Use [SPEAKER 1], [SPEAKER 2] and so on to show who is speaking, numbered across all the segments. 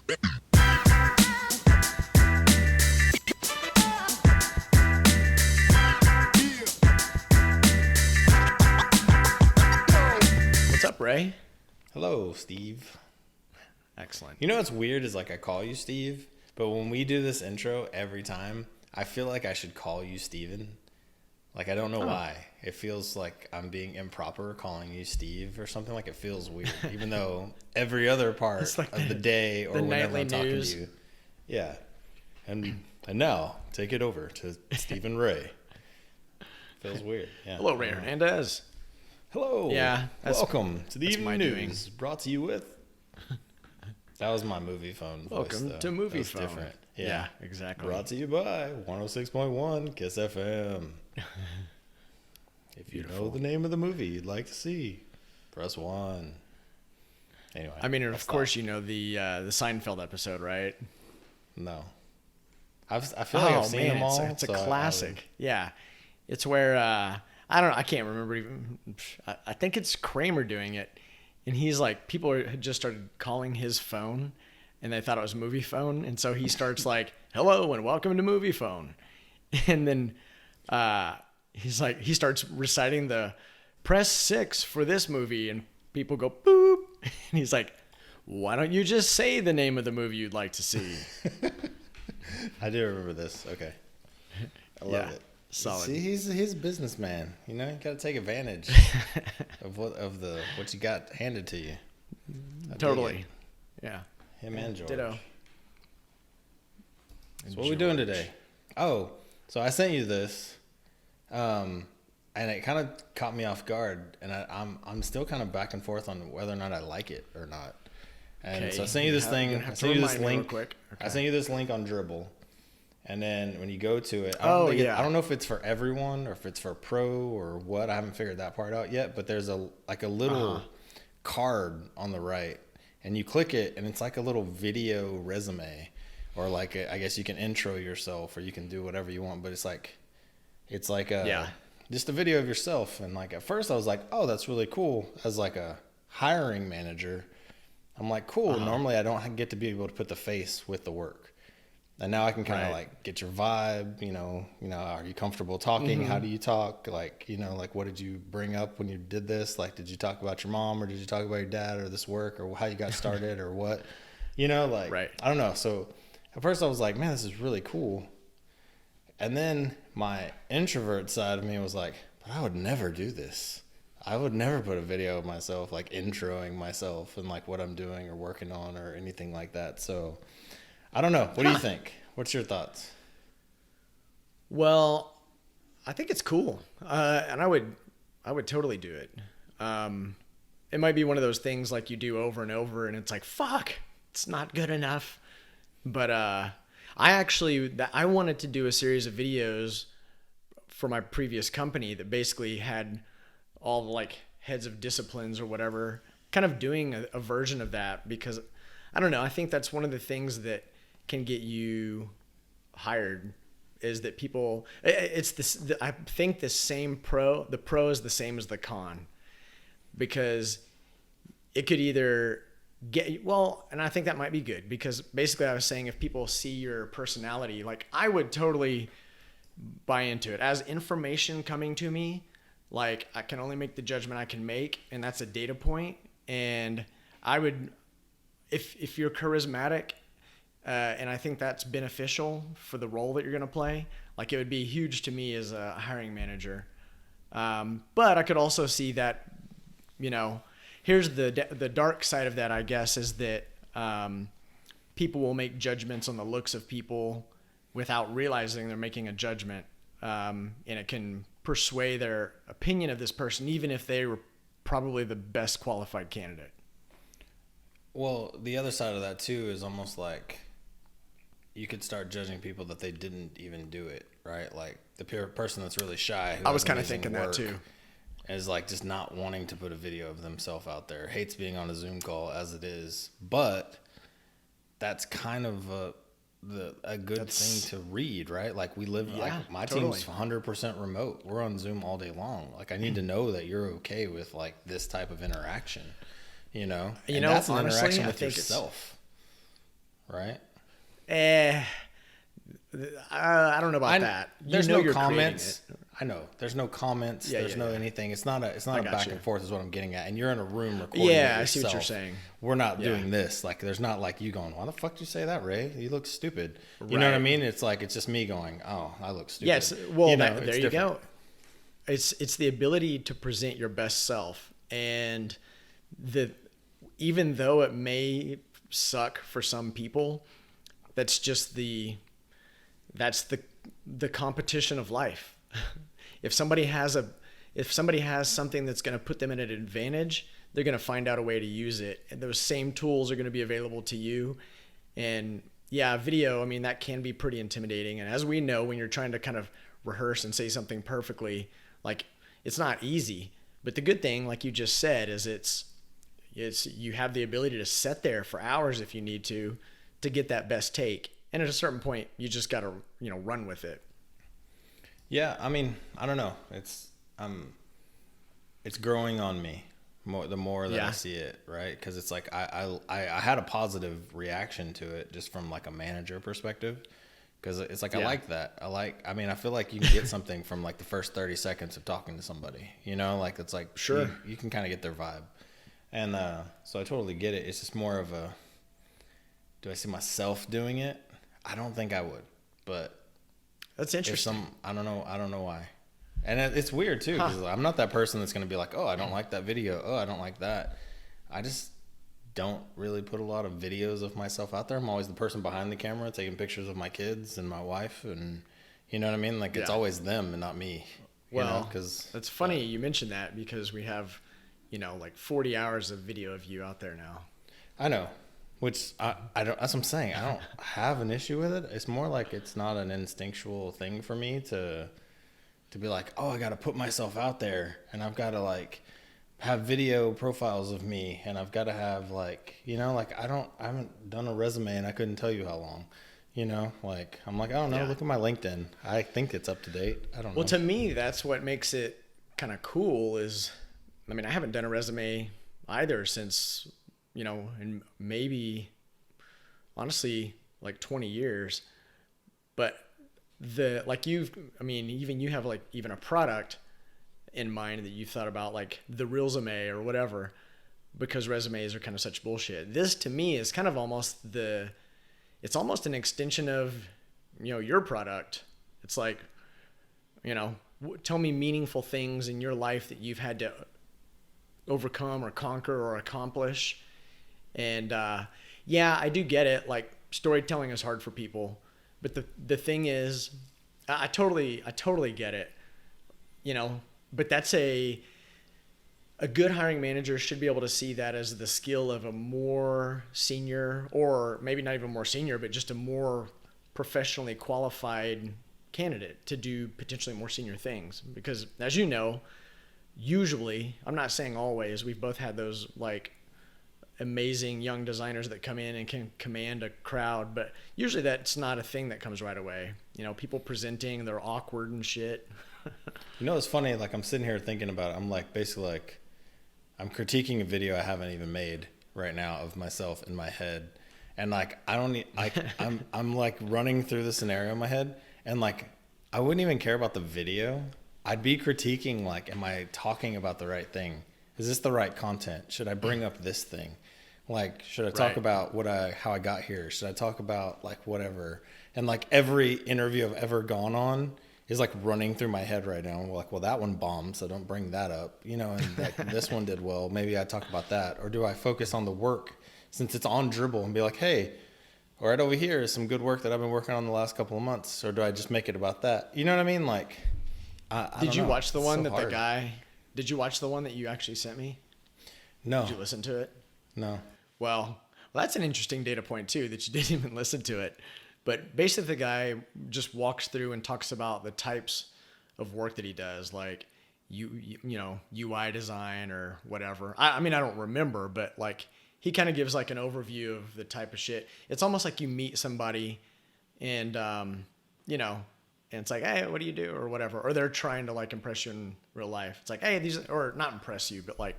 [SPEAKER 1] What's up, Ray?
[SPEAKER 2] Hello, Steve.
[SPEAKER 1] Excellent.
[SPEAKER 2] You know what's weird is like I call you Steve, but when we do this intro every time, I feel like I should call you Steven. Like I don't know why. It feels like I'm being improper calling you Steve or something. Like it feels weird, even though every other part
[SPEAKER 1] like
[SPEAKER 2] of the day or
[SPEAKER 1] the
[SPEAKER 2] whenever
[SPEAKER 1] nightly
[SPEAKER 2] I'm talking
[SPEAKER 1] news.
[SPEAKER 2] to you. Yeah. And now take it over to Stephen Ray. Feels weird. Yeah.
[SPEAKER 1] Hello, Ray Hernandez.
[SPEAKER 2] Hello.
[SPEAKER 1] Yeah.
[SPEAKER 2] Welcome to the Evening
[SPEAKER 1] doing.
[SPEAKER 2] News. Brought to you with. That was my movie phone voice.
[SPEAKER 1] Welcome
[SPEAKER 2] though.
[SPEAKER 1] to Movie
[SPEAKER 2] That was
[SPEAKER 1] Phone.
[SPEAKER 2] Different.
[SPEAKER 1] Yeah, exactly.
[SPEAKER 2] Brought to you by 106.1 Kiss FM. If you know the name of the movie you'd like to see, press 1. Anyway.
[SPEAKER 1] I mean, of course, you know the Seinfeld episode, right?
[SPEAKER 2] No. I feel like I've seen them all.
[SPEAKER 1] It's a classic. Yeah. It's where, I don't know, I can't remember even. I think it's Kramer doing it. And he's like, people had just started calling his phone and they thought it was Movie Phone. And so he starts like, hello and welcome to Movie Phone. And then he's like, he starts reciting the press 6 for this movie. And people go, boop. And he's like, why don't you just say the name of the movie you'd like to see?
[SPEAKER 2] I do remember this. Okay. I love it.
[SPEAKER 1] Solid.
[SPEAKER 2] See, he's a businessman. You know, you got to take advantage of what you got handed to you.
[SPEAKER 1] Totally. Yeah.
[SPEAKER 2] Him and George.
[SPEAKER 1] Ditto.
[SPEAKER 2] So what are we doing today? Oh, so I sent you this, and it kind of caught me off guard, and I'm still kind of back and forth on whether or not I like it or not. And so I sent you this thing. I sent you this link. I sent you this link on Dribbble. And then when you go to it, I don't know if it's for everyone or if it's for pro or what. I haven't figured that part out yet. But there's a little card on the right, and you click it, and it's like a little video resume, or like I guess you can intro yourself, or you can do whatever you want. But it's like just a video of yourself. And like at first I was like, oh, that's really cool. As like a hiring manager, I'm like, cool. Normally I don't get to be able to put the face with the work. And now I can kind of like get your vibe, you know, are you comfortable talking? Mm-hmm. How do you talk? Like, like what did you bring up when you did this? Like, did you talk about your mom or did you talk about your dad or this work or how you got started or what? I don't know. So at first I was like, man, this is really cool. And then my introvert side of me was like, but I would never do this. I would never put a video of myself, like introing myself and like what I'm doing or working on or anything like that. So I don't know. What do you think? What's your thoughts?
[SPEAKER 1] Well, I think it's cool. And I would totally do it. It might be one of those things like you do over and over and it's like, fuck, it's not good enough. But I wanted to do a series of videos for my previous company that basically had all the like heads of disciplines or whatever, kind of doing a version of that because I don't know. I think that's one of the things that can get you hired is that people, it's this, I think the pro is the same as the con because it could either get, well, and I think that might be good because basically I was saying if people see your personality, like I would totally buy into it as information coming to me. Like I can only make the judgment I can make and that's a data point. And I would, if you're charismatic, and I think that's beneficial for the role that you're going to play. Like it would be huge to me as a hiring manager. But I could also see that, here's the dark side of that, I guess, is that people will make judgments on the looks of people without realizing they're making a judgment. And it can persuade their opinion of this person, even if they were probably the best qualified candidate.
[SPEAKER 2] Well, the other side of that too is almost like you could start judging people that they didn't even do it, right? Like the person that's really shy.
[SPEAKER 1] I was kind of thinking that too.
[SPEAKER 2] Is like just not wanting to put a video of themselves out there. Hates being on a Zoom call as it is, but that's kind of a good thing to read, right? Like we live, like my team's 100% remote. We're on Zoom all day long. Like I need to know that you're okay with like this type of interaction, and that's an
[SPEAKER 1] honestly,
[SPEAKER 2] interaction with yourself. right?
[SPEAKER 1] I don't know about that.
[SPEAKER 2] There's
[SPEAKER 1] know
[SPEAKER 2] no
[SPEAKER 1] you're
[SPEAKER 2] comments. I know. There's no comments.
[SPEAKER 1] Yeah,
[SPEAKER 2] there's
[SPEAKER 1] yeah,
[SPEAKER 2] no
[SPEAKER 1] yeah.
[SPEAKER 2] anything. It's not a back and forth is what I'm getting at. And you're in a room recording
[SPEAKER 1] Yeah,
[SPEAKER 2] it
[SPEAKER 1] I see what you're
[SPEAKER 2] yourself.
[SPEAKER 1] saying.
[SPEAKER 2] We're not
[SPEAKER 1] Yeah.
[SPEAKER 2] doing this. Like, there's not like you going, why the fuck did you say that, Ray? You look stupid. You know what I
[SPEAKER 1] Right.
[SPEAKER 2] mean? It's like, it's just me going, oh, I look stupid.
[SPEAKER 1] Yes. Well,
[SPEAKER 2] You know,
[SPEAKER 1] there
[SPEAKER 2] it's
[SPEAKER 1] you
[SPEAKER 2] different.
[SPEAKER 1] go. It's the ability to present your best self, and even though it may suck for some people, that's just the competition of life. If somebody has something that's going to put them at an advantage, they're going to find out a way to use it, and those same tools are going to be available to you. And yeah, video, I mean, that can be pretty intimidating, and as we know, when you're trying to kind of rehearse and say something perfectly, like, it's not easy. But the good thing, like you just said, is it's you have the ability to sit there for hours if you need to get that best take. And at a certain point, you just got to, run with it.
[SPEAKER 2] Yeah, I mean, I don't know. It's growing on me the more that I see it, right? Because it's like I had a positive reaction to it just from like a manager perspective, because it's like I like that. I mean, I feel like you can get something from like the first 30 seconds of talking to somebody, like it's like
[SPEAKER 1] sure
[SPEAKER 2] you can kind of get their vibe, and so I totally get it. It's just more of a, do I see myself doing it? I don't think I would, but
[SPEAKER 1] that's interesting.
[SPEAKER 2] I don't know why. And it's weird too, because I'm not that person that's going to be like, oh, I don't like that video. Oh, I don't like that. I just don't really put a lot of videos of myself out there. I'm always the person behind the camera taking pictures of my kids and my wife, and you know what I mean? Like, it's always them and not me.
[SPEAKER 1] Well,
[SPEAKER 2] because
[SPEAKER 1] that's funny you mentioned that, because we have, like 40 hours of video of you out there now.
[SPEAKER 2] I know. Which I don't, that's what I'm saying. I don't have an issue with it. It's more like it's not an instinctual thing for me to be like, oh, I got to put myself out there, and I've got to like have video profiles of me, and I've got to have like, like I haven't done a resume, and I couldn't tell you how long, like I'm like, I don't know, look at my LinkedIn. I think it's up to date. I don't know.
[SPEAKER 1] Well, to me, that's what makes it kind of cool is, I mean, I haven't done a resume either since, and maybe honestly like 20 years, but even you have like even a product in mind that you thought about, like the resume or whatever, because resumes are kind of such bullshit. This to me is kind of almost it's almost an extension of, your product. It's like, tell me meaningful things in your life that you've had to overcome or conquer or accomplish. And I do get it. Like, storytelling is hard for people, but the thing is, I totally get it. But that's a good hiring manager should be able to see that as the skill of a more senior, or maybe not even more senior, but just a more professionally qualified candidate to do potentially more senior things. Because as you know, usually, I'm not saying always, we've both had those like amazing young designers that come in and can command a crowd, but usually that's not a thing that comes right away. People presenting, they're awkward and shit.
[SPEAKER 2] It's funny, like I'm sitting here thinking about it. I'm like, basically like, I'm critiquing a video I haven't even made right now of myself in my head. And like, I don't need, like, I'm like running through the scenario in my head, and like, I wouldn't even care about the video. I'd be critiquing, like, am I talking about the right thing? Is this the right content? Should I bring up this thing? Like, should I talk about how I got here? Should I talk about like whatever? And like every interview I've ever gone on is like running through my head right now. I'm like, well, that one bombed, so don't bring that up, and like this one did well. Maybe I talk about that. Or do I focus on the work since it's on Dribbble and be like, hey, right over here is some good work that I've been working on the last couple of months? Or do I just make it about that? You know what I mean? Like,
[SPEAKER 1] Did you watch the one did you watch the one that you actually sent me?
[SPEAKER 2] No.
[SPEAKER 1] Did you listen to it?
[SPEAKER 2] No.
[SPEAKER 1] Well, that's an interesting data point too, that you didn't even listen to it. But basically the guy just walks through and talks about the types of work that he does, like UI design or whatever. I mean, I don't remember, but like he kind of gives like an overview of the type of shit. It's almost like you meet somebody and, and it's like, hey, what do you do or whatever. Or they're trying to like impress you in real life. It's like, hey, or not impress you, but like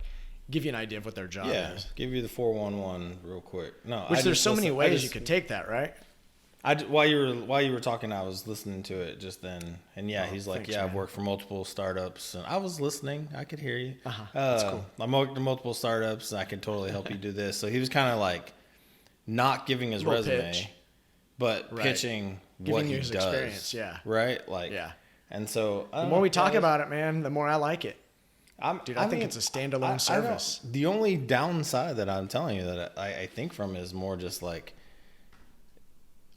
[SPEAKER 1] give you an idea of what their job
[SPEAKER 2] Yeah,
[SPEAKER 1] is.
[SPEAKER 2] give you the 411 real quick. No,
[SPEAKER 1] Which there's so many ways you could take that, right?
[SPEAKER 2] While you were talking, I was listening to it just then, and he's like,
[SPEAKER 1] thanks,
[SPEAKER 2] I've
[SPEAKER 1] man.
[SPEAKER 2] worked for multiple startups, and I was listening. I could hear you.
[SPEAKER 1] That's cool.
[SPEAKER 2] I'm working for multiple startups, and I could totally help you do this. So he was kind of like not giving his resume,
[SPEAKER 1] pitch.
[SPEAKER 2] but pitching what he
[SPEAKER 1] his
[SPEAKER 2] does.
[SPEAKER 1] Experience, yeah.
[SPEAKER 2] Right? Like,
[SPEAKER 1] yeah.
[SPEAKER 2] And so
[SPEAKER 1] the more we talk about it, man, the more I like it. I think
[SPEAKER 2] mean,
[SPEAKER 1] it's a standalone service.
[SPEAKER 2] The only downside that I'm telling you that I think from is more just like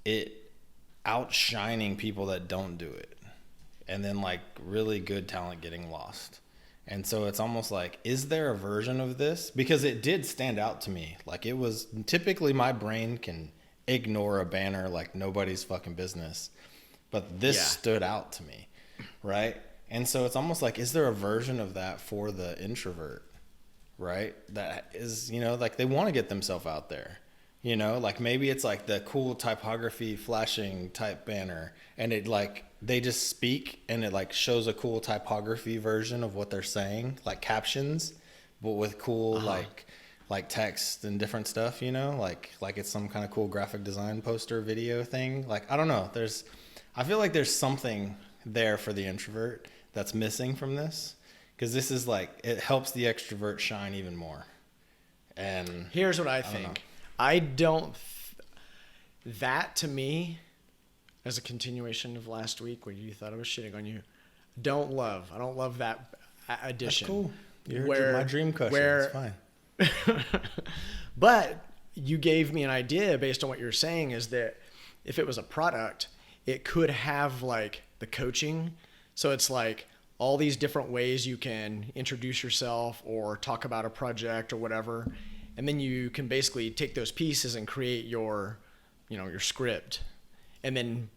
[SPEAKER 2] it outshining people that don't do it, and then like really good talent getting lost. And so it's almost like, is there a version of this? Because it did stand out to me. Like, it was typically my brain can ignore a banner like nobody's fucking business, but this stood out to me, right? And so it's almost like, is there a version of that for the introvert, right? That is, like they want to get themselves out there. Like maybe it's like the cool typography flashing type banner, and it like they just speak and it like shows a cool typography version of what they're saying, like captions, but with cool like text and different stuff, like it's some kind of cool graphic design poster video thing. Like, I don't know. I feel like there's something there for the introvert that's missing from this, because this is like, it helps the extrovert shine even more. And
[SPEAKER 1] here's what I think. That to me, as a continuation of last week where you thought I was shitting on you, I don't love that addition.
[SPEAKER 2] That's cool. You're my dream cushion. It's fine.
[SPEAKER 1] But you gave me an idea based on what you're saying, is that if it was a product, it could have like the coaching. So it's like all these different ways you can introduce yourself or talk about a project or whatever. And then you can basically take those pieces and create your script. And then,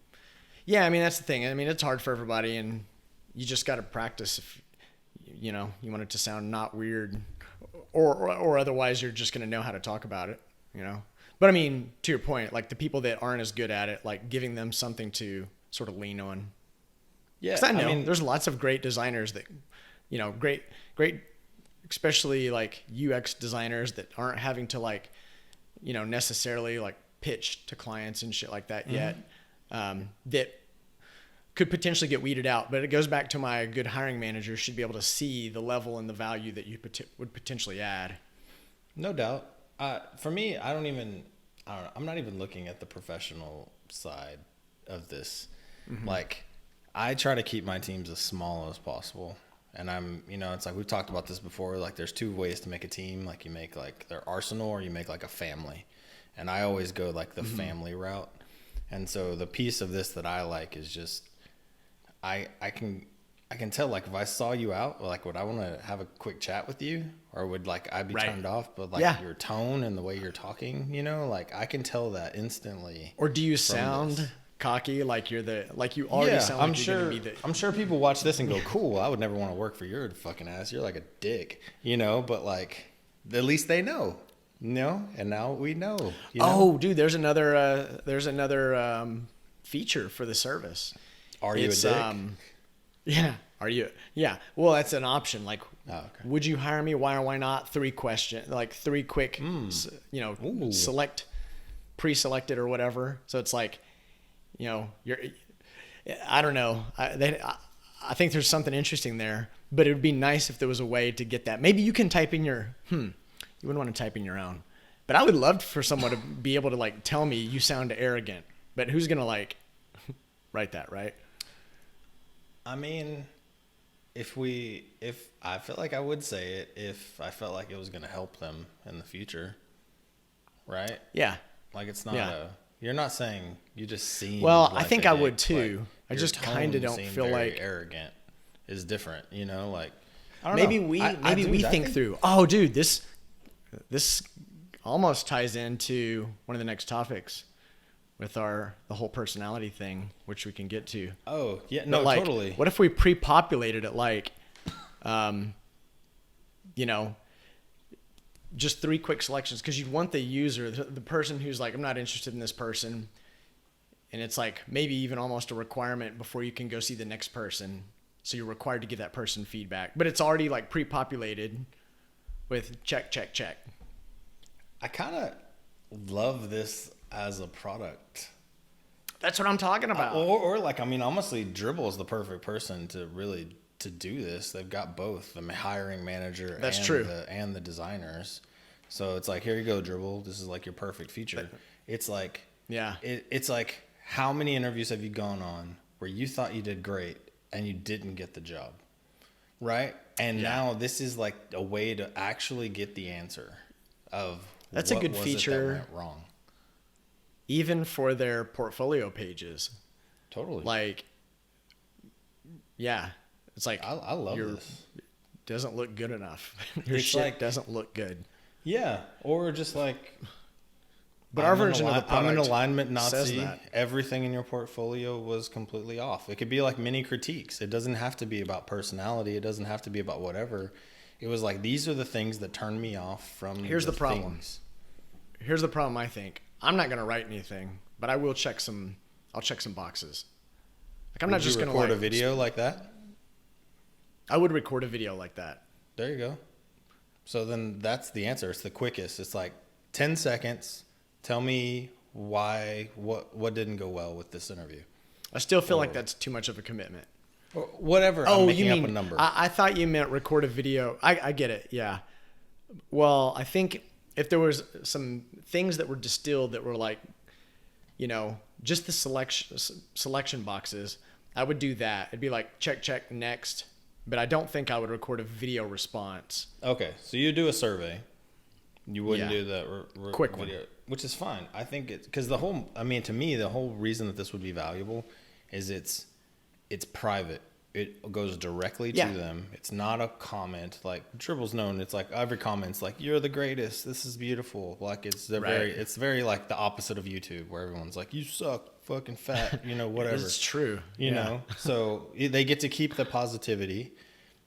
[SPEAKER 1] that's the thing. I mean, it's hard for everybody, and you just got to practice if, you want it to sound not weird, or otherwise you're just going to know how to talk about it, But I mean, to your point, like the people that aren't as good at it, like giving them something to sort of lean on. Yeah. 'Cause I know there's lots of great designers that, great, especially like UX designers that aren't having to like, necessarily like pitch to clients and shit like that yet, that could potentially get weeded out. But it goes back to my good hiring manager should be able to see the level and the value that you would potentially add.
[SPEAKER 2] No doubt. For me, I don't know. I'm not even looking at the professional side of this. Mm-hmm. Like, I try to keep my teams as small as possible. And it's like, we've talked about this before. Like, there's two ways to make a team. Like, you make like their arsenal, or you make like a family. And I always go like the family route. And so the piece of this that I like is just, I can tell, like, if I saw you out, like, would I want to have a quick chat with you, or would like I be turned off? But like your tone and the way you're talking, like I can tell that instantly.
[SPEAKER 1] Or do you sound cocky, like you already sound like you're gonna be the...
[SPEAKER 2] I'm sure people watch this and go, cool, I would never want to work for your fucking ass, you're like a dick, but like at least they know, and now we know,
[SPEAKER 1] Oh dude, there's another feature for the service.
[SPEAKER 2] Are you a dick?
[SPEAKER 1] Yeah. Are you? Yeah. Well, that's an option. Like, would you hire me? Why or why not? 3 questions, like 3 quick, pre-selected or whatever. So it's like, I don't know. I think there's something interesting there, but it would be nice if there was a way to get that. Maybe you can type in you wouldn't want to type in your own, but I would love for someone to be able to like tell me you sound arrogant, but who's going to like write that, right?
[SPEAKER 2] I mean, if I feel like I would say it if I felt like it was going to help them in the future, right?
[SPEAKER 1] Yeah.
[SPEAKER 2] Like, it's not you're not saying, you just seem
[SPEAKER 1] like
[SPEAKER 2] I
[SPEAKER 1] think I would too. I just kind of don't feel like
[SPEAKER 2] arrogant is different, like I don't
[SPEAKER 1] maybe
[SPEAKER 2] know.
[SPEAKER 1] Maybe we think through, oh dude, this almost ties into one of the next topics with the whole personality thing, which we can get to.
[SPEAKER 2] Oh, yeah, no,
[SPEAKER 1] like,
[SPEAKER 2] totally.
[SPEAKER 1] What if we pre-populated it like, just 3 quick selections? Because you'd want the user, the person who's like, I'm not interested in this person. And it's like maybe even almost a requirement before you can go see the next person. So you're required to give that person feedback. But it's already like pre-populated with check, check, check.
[SPEAKER 2] I kind of love this as a product.
[SPEAKER 1] That's what I'm talking about.
[SPEAKER 2] Or like, I mean, honestly, Dribbble is the perfect person to really to do this. They've got both the hiring manager and the designers. So it's like, here you go, Dribbble. This is like your perfect feature. It's like,
[SPEAKER 1] yeah,
[SPEAKER 2] it's like, how many interviews have you gone on where you thought you did great and you didn't get the job, right? And now this is like a way to actually get the answer of
[SPEAKER 1] that's a good feature.
[SPEAKER 2] That went wrong.
[SPEAKER 1] Even for their portfolio pages.
[SPEAKER 2] Totally.
[SPEAKER 1] Like, yeah, it's like
[SPEAKER 2] I love this.
[SPEAKER 1] Doesn't look good enough. Your
[SPEAKER 2] It's
[SPEAKER 1] shit
[SPEAKER 2] like,
[SPEAKER 1] doesn't look good.
[SPEAKER 2] Yeah, or just like,
[SPEAKER 1] but our version of the product,
[SPEAKER 2] I'm an alignment
[SPEAKER 1] says
[SPEAKER 2] Nazi.
[SPEAKER 1] that.
[SPEAKER 2] Everything in your portfolio was completely off. It could be like mini critiques. It doesn't have to be about personality. It doesn't have to be about whatever. It was like, these are the things that turned me off from.
[SPEAKER 1] Here's the problem.
[SPEAKER 2] Things.
[SPEAKER 1] Here's the problem. I think I'm not gonna write anything, but I will check some. I'll check some boxes. Like I'm not just gonna
[SPEAKER 2] record a video like that.
[SPEAKER 1] I would record a video like that.
[SPEAKER 2] There you go. So then that's the answer. It's the quickest. It's like 10 seconds. Tell me why, what didn't go well with this interview.
[SPEAKER 1] I still feel like that's too much of a commitment.
[SPEAKER 2] Or whatever.
[SPEAKER 1] Oh,
[SPEAKER 2] I'm making
[SPEAKER 1] you mean
[SPEAKER 2] up a number.
[SPEAKER 1] I thought you meant record a video. I get it. Yeah. Well, I think if there was some things that were distilled that were like, you know, just the selection boxes, I would do that. It'd be like check, check, next. But I don't think I would record a video response.
[SPEAKER 2] Okay, so you do a survey. You wouldn't do the
[SPEAKER 1] quick
[SPEAKER 2] video,
[SPEAKER 1] one,
[SPEAKER 2] which is fine. I think it's because to me, the whole reason that this would be valuable is it's private. It goes directly to them. It's not a comment like Dribble's known. It's like every comment's like, "You're the greatest. This is beautiful." Like it's very like the opposite of YouTube, where everyone's like, "You suck, fucking fat," you know, whatever.
[SPEAKER 1] It's true.
[SPEAKER 2] You know, so they get to keep the positivity.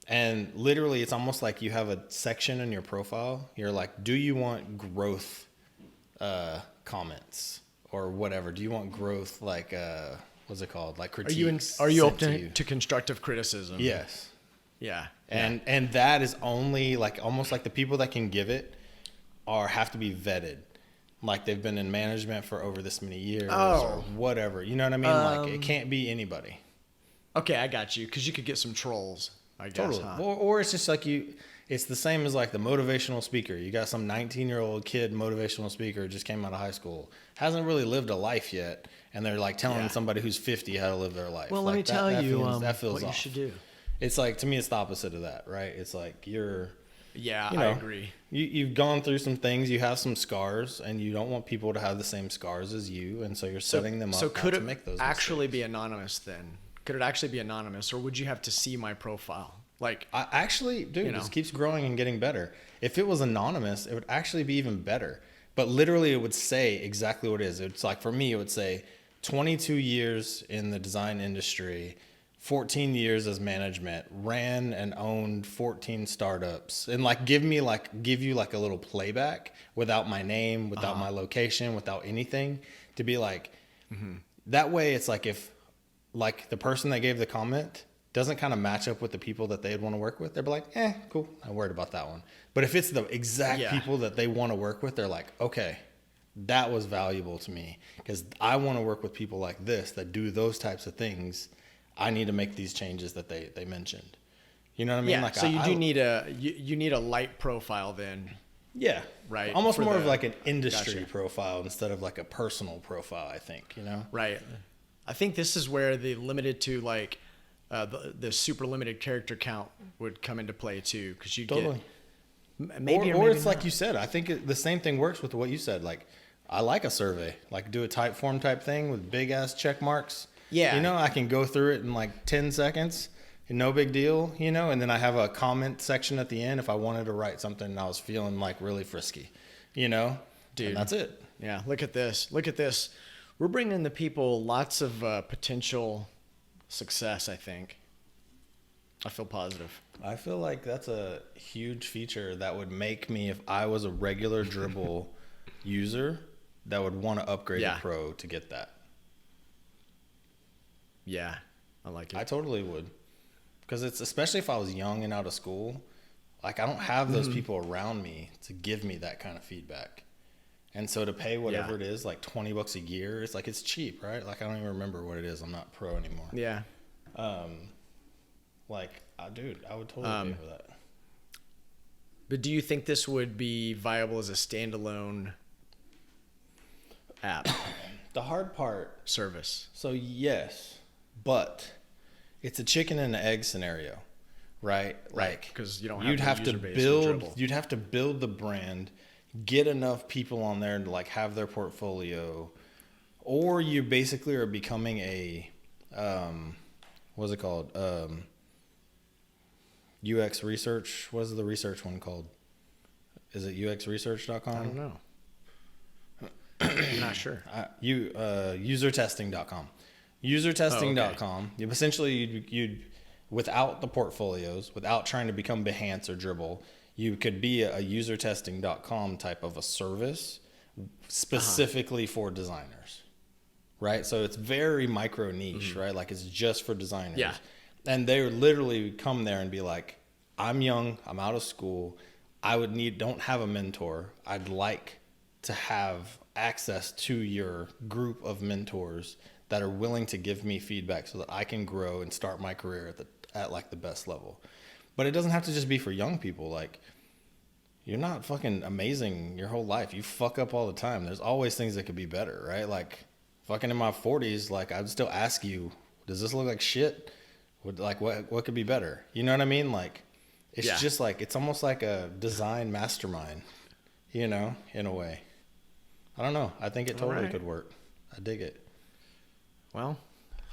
[SPEAKER 2] And literally, it's almost like you have a section in your profile. You're like, do you want growth comments or whatever? Do you want growth like what's it called? Like critiques?
[SPEAKER 1] Are you open to constructive criticism?
[SPEAKER 2] Yes.
[SPEAKER 1] Yeah.
[SPEAKER 2] And that is only like almost like the people that can give it have to be vetted. Like they've been in management for over this many years or whatever. You know what I mean? Like it can't be anybody.
[SPEAKER 1] Okay, I got you. Because you could get some trolls, I guess.
[SPEAKER 2] Totally.
[SPEAKER 1] Huh?
[SPEAKER 2] Or it's just like it's the same as like the motivational speaker. You got some 19-year-old kid motivational speaker just came out of high school, hasn't really lived a life yet, and they're like telling somebody who's 50 how to live their life.
[SPEAKER 1] Well,
[SPEAKER 2] like
[SPEAKER 1] let me tell you
[SPEAKER 2] that feels
[SPEAKER 1] what
[SPEAKER 2] off.
[SPEAKER 1] you should do.
[SPEAKER 2] It's like, to me, it's the opposite of that, right? It's like
[SPEAKER 1] Yeah,
[SPEAKER 2] you know,
[SPEAKER 1] I agree.
[SPEAKER 2] You've gone through some things, you have some scars, and you don't want people to have the same scars as you, and so you're setting them up
[SPEAKER 1] So could
[SPEAKER 2] to
[SPEAKER 1] it
[SPEAKER 2] make those
[SPEAKER 1] actually
[SPEAKER 2] mistakes.
[SPEAKER 1] be anonymous then? Could it actually be anonymous, or would you have to see my profile? Like,
[SPEAKER 2] This keeps growing and getting better. If it was anonymous, it would actually be even better. But literally, it would say exactly what it is. It's like, for me, it would say 22 years in the design industry, 14 years as management, ran and owned 14 startups, and like give you like a little playback without my name, without my location, without anything, to be like, that way it's like, if like the person that gave the comment doesn't kind of match up with the people that they'd want to work with, they'd be like, cool, I'm worried about that one. But if it's the exact people that they want to work with, they're like, okay, that was valuable to me because I want to work with people like this that do those types of things. I need to make these changes that they mentioned. You know what I mean?
[SPEAKER 1] yeah.
[SPEAKER 2] Like
[SPEAKER 1] So you need a light profile then.
[SPEAKER 2] Yeah.
[SPEAKER 1] Right.
[SPEAKER 2] Almost more of like an industry profile instead of like a personal profile, I think, you know?
[SPEAKER 1] Right. I think this is where the limited to like the super limited character count would come into play too, because you
[SPEAKER 2] Totally.
[SPEAKER 1] get maybe
[SPEAKER 2] or it's
[SPEAKER 1] not.
[SPEAKER 2] like you said. I think the same thing works with what you said. Like, I like a survey, like do a type form type thing with big ass check marks.
[SPEAKER 1] Yeah.
[SPEAKER 2] You know, I can go through it in like 10 seconds. No big deal, you know, and then I have a comment section at the end if I wanted to write something and I was feeling like really frisky, you know,
[SPEAKER 1] Dude.
[SPEAKER 2] and that's it.
[SPEAKER 1] Yeah. Look at this. We're bringing the people lots of potential success, I think. I feel positive.
[SPEAKER 2] I feel like that's a huge feature that would make me, if I was a regular Dribbble user, that would want to upgrade to Pro to get that.
[SPEAKER 1] Yeah, I like it.
[SPEAKER 2] I totally would. Because it's, especially if I was young and out of school, Like, I don't have those people around me to give me that kind of feedback. And so to pay whatever it is, like $20 a year, it's like, it's cheap, right? Like, I don't even remember what it is. I'm not pro anymore.
[SPEAKER 1] Yeah.
[SPEAKER 2] Dude, I would totally pay for that.
[SPEAKER 1] But do you think this would be viable as a standalone app
[SPEAKER 2] The hard part,
[SPEAKER 1] service?
[SPEAKER 2] so yes, but it's a chicken and an egg scenario, right? Like,
[SPEAKER 1] because you don't have
[SPEAKER 2] you'd
[SPEAKER 1] the
[SPEAKER 2] have to
[SPEAKER 1] user base
[SPEAKER 2] build,
[SPEAKER 1] with Dribbble.
[SPEAKER 2] you'd have to build the brand, get enough people on there to like have their portfolio, or you basically are becoming a, what's it called? UX research. What is the research one called? Is it uxresearch.com?
[SPEAKER 1] I don't know. I'm not sure.
[SPEAKER 2] Usertesting.com. Usertesting.com.
[SPEAKER 1] Oh, okay.
[SPEAKER 2] Essentially, you'd without the portfolios, without trying to become Behance or Dribbble, you could be a usertesting.com type of a service specifically for designers, right? So it's very micro niche, right? Like, it's just for designers.
[SPEAKER 1] Yeah.
[SPEAKER 2] And they would literally come there and be like, I'm young, I'm out of school, don't have a mentor. I'd like to have access to your group of mentors that are willing to give me feedback so that I can grow and start my career at like the best level. But it doesn't have to just be for young people. Like, you're not fucking amazing your whole life. You fuck up all the time. There's always things that could be better, right? Like, fucking in my 40s, like, I'd still ask you, does this look like shit? What could be better? You know what I mean? Like, it's just like, it's almost like a design mastermind, you know, in a way. I don't know. I think it totally could work. I dig it.
[SPEAKER 1] Well,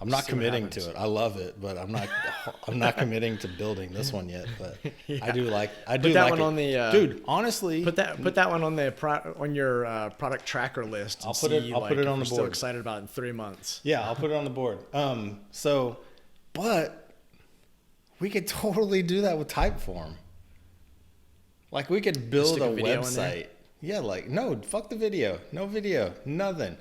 [SPEAKER 2] I'm not committing to it. I love it, but I'm not committing to building this one yet. But I do like
[SPEAKER 1] one on the
[SPEAKER 2] dude. Honestly,
[SPEAKER 1] put that one on on your product tracker list.
[SPEAKER 2] I'll put it on the board.
[SPEAKER 1] Still excited about it in 3 months.
[SPEAKER 2] Yeah, I'll put it on the board. But we could totally do that with Typeform. Like, we could build a website. Yeah, like, no, fuck the video. No video. Nothing.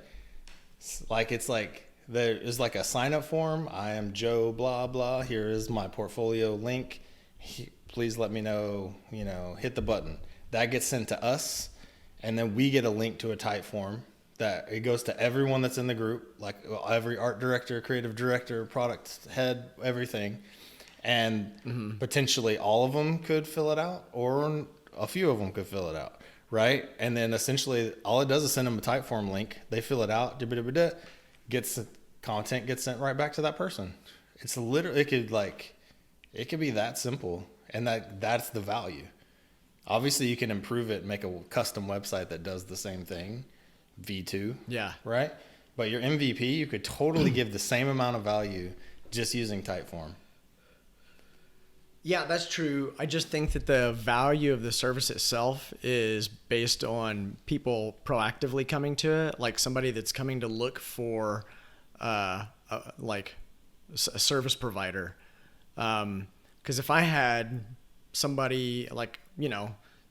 [SPEAKER 2] It's like there is like a sign up form. I am Joe blah blah. Here is my portfolio link. Please let me know, hit the button. That gets sent to us, and then we get a link to a Typeform that it goes to everyone that's in the group, like every art director, creative director, product head, everything. And potentially all of them could fill it out, or a few of them could fill it out, right? And then essentially all it does is send them a Typeform link. They fill it out, content gets sent right back to that person. It's literally, it could be that simple, and that's the value. Obviously, you can improve it and make a custom website that does the same thing, V2.
[SPEAKER 1] Yeah.
[SPEAKER 2] Right? But your MVP, you could totally give the same amount of value just using Typeform.
[SPEAKER 1] Yeah, that's true. I just think that the value of the service itself is based on people proactively coming to it, like somebody that's coming to look for a service provider. Because if I had somebody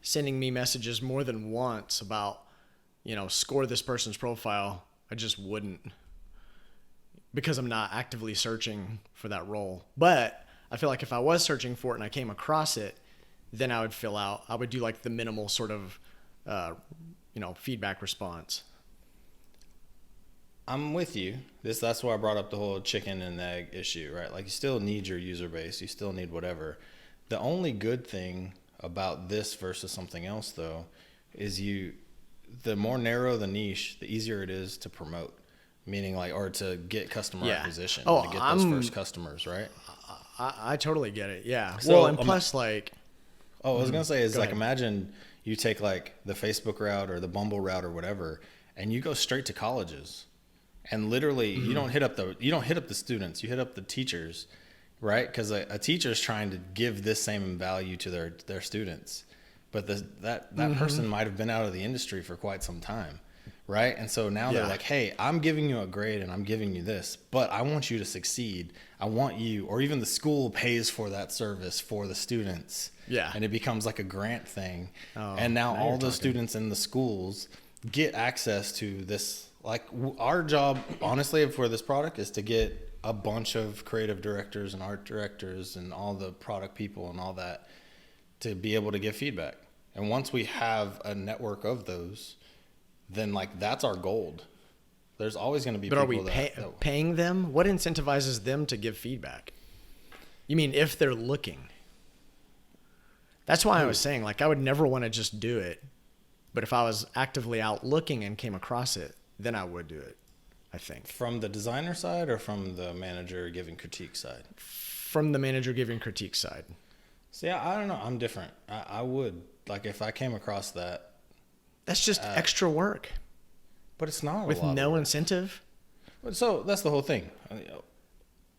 [SPEAKER 1] sending me messages more than once about, score this person's profile, I just wouldn't, because I'm not actively searching for that role. But I feel like if I was searching for it and I came across it, then I would do like the minimal sort of, feedback response.
[SPEAKER 2] I'm with you. That's why I brought up the whole chicken and egg issue, right? Like, you still need your user base. You still need whatever. The only good thing about this versus something else, though, is the more narrow the niche, the easier it is to promote. Meaning, or to get customer acquisition, to get those first customers, right?
[SPEAKER 1] I totally get it. Yeah.
[SPEAKER 2] So,
[SPEAKER 1] well, and plus I
[SPEAKER 2] was going to say is imagine you take like the Facebook route or the Bumble route or whatever, and you go straight to colleges, and literally you don't hit up the students, you hit up the teachers, right? Because a teacher is trying to give this same value to their students, but that person might have been out of the industry for quite some time. Right. And so now they're like, hey, I'm giving you a grade and I'm giving you this, but I want you to succeed. I want you, or even the school pays for that service for the students. Yeah. And it becomes like a grant thing. Oh, and now all the students in the schools get access to this. Like, our job, honestly, for this product is to get a bunch of creative directors and art directors and all the product people and all that to be able to give feedback. And once we have a network of those, then like that's our gold. There's always going to be
[SPEAKER 1] but
[SPEAKER 2] people
[SPEAKER 1] are we paying them? What incentivizes them to give feedback? You mean if they're looking? That's why I was saying, like, I would never want to just do it. But if I was actively out looking and came across it, then I would do it, I think.
[SPEAKER 2] From the designer side or from the manager giving critique side?
[SPEAKER 1] From the manager giving critique side.
[SPEAKER 2] See, I don't know. I'm different. I would. Like, if I came across that.
[SPEAKER 1] That's just extra work.
[SPEAKER 2] But it's not
[SPEAKER 1] with
[SPEAKER 2] a lot
[SPEAKER 1] no
[SPEAKER 2] of work.
[SPEAKER 1] Incentive.
[SPEAKER 2] So that's the whole thing.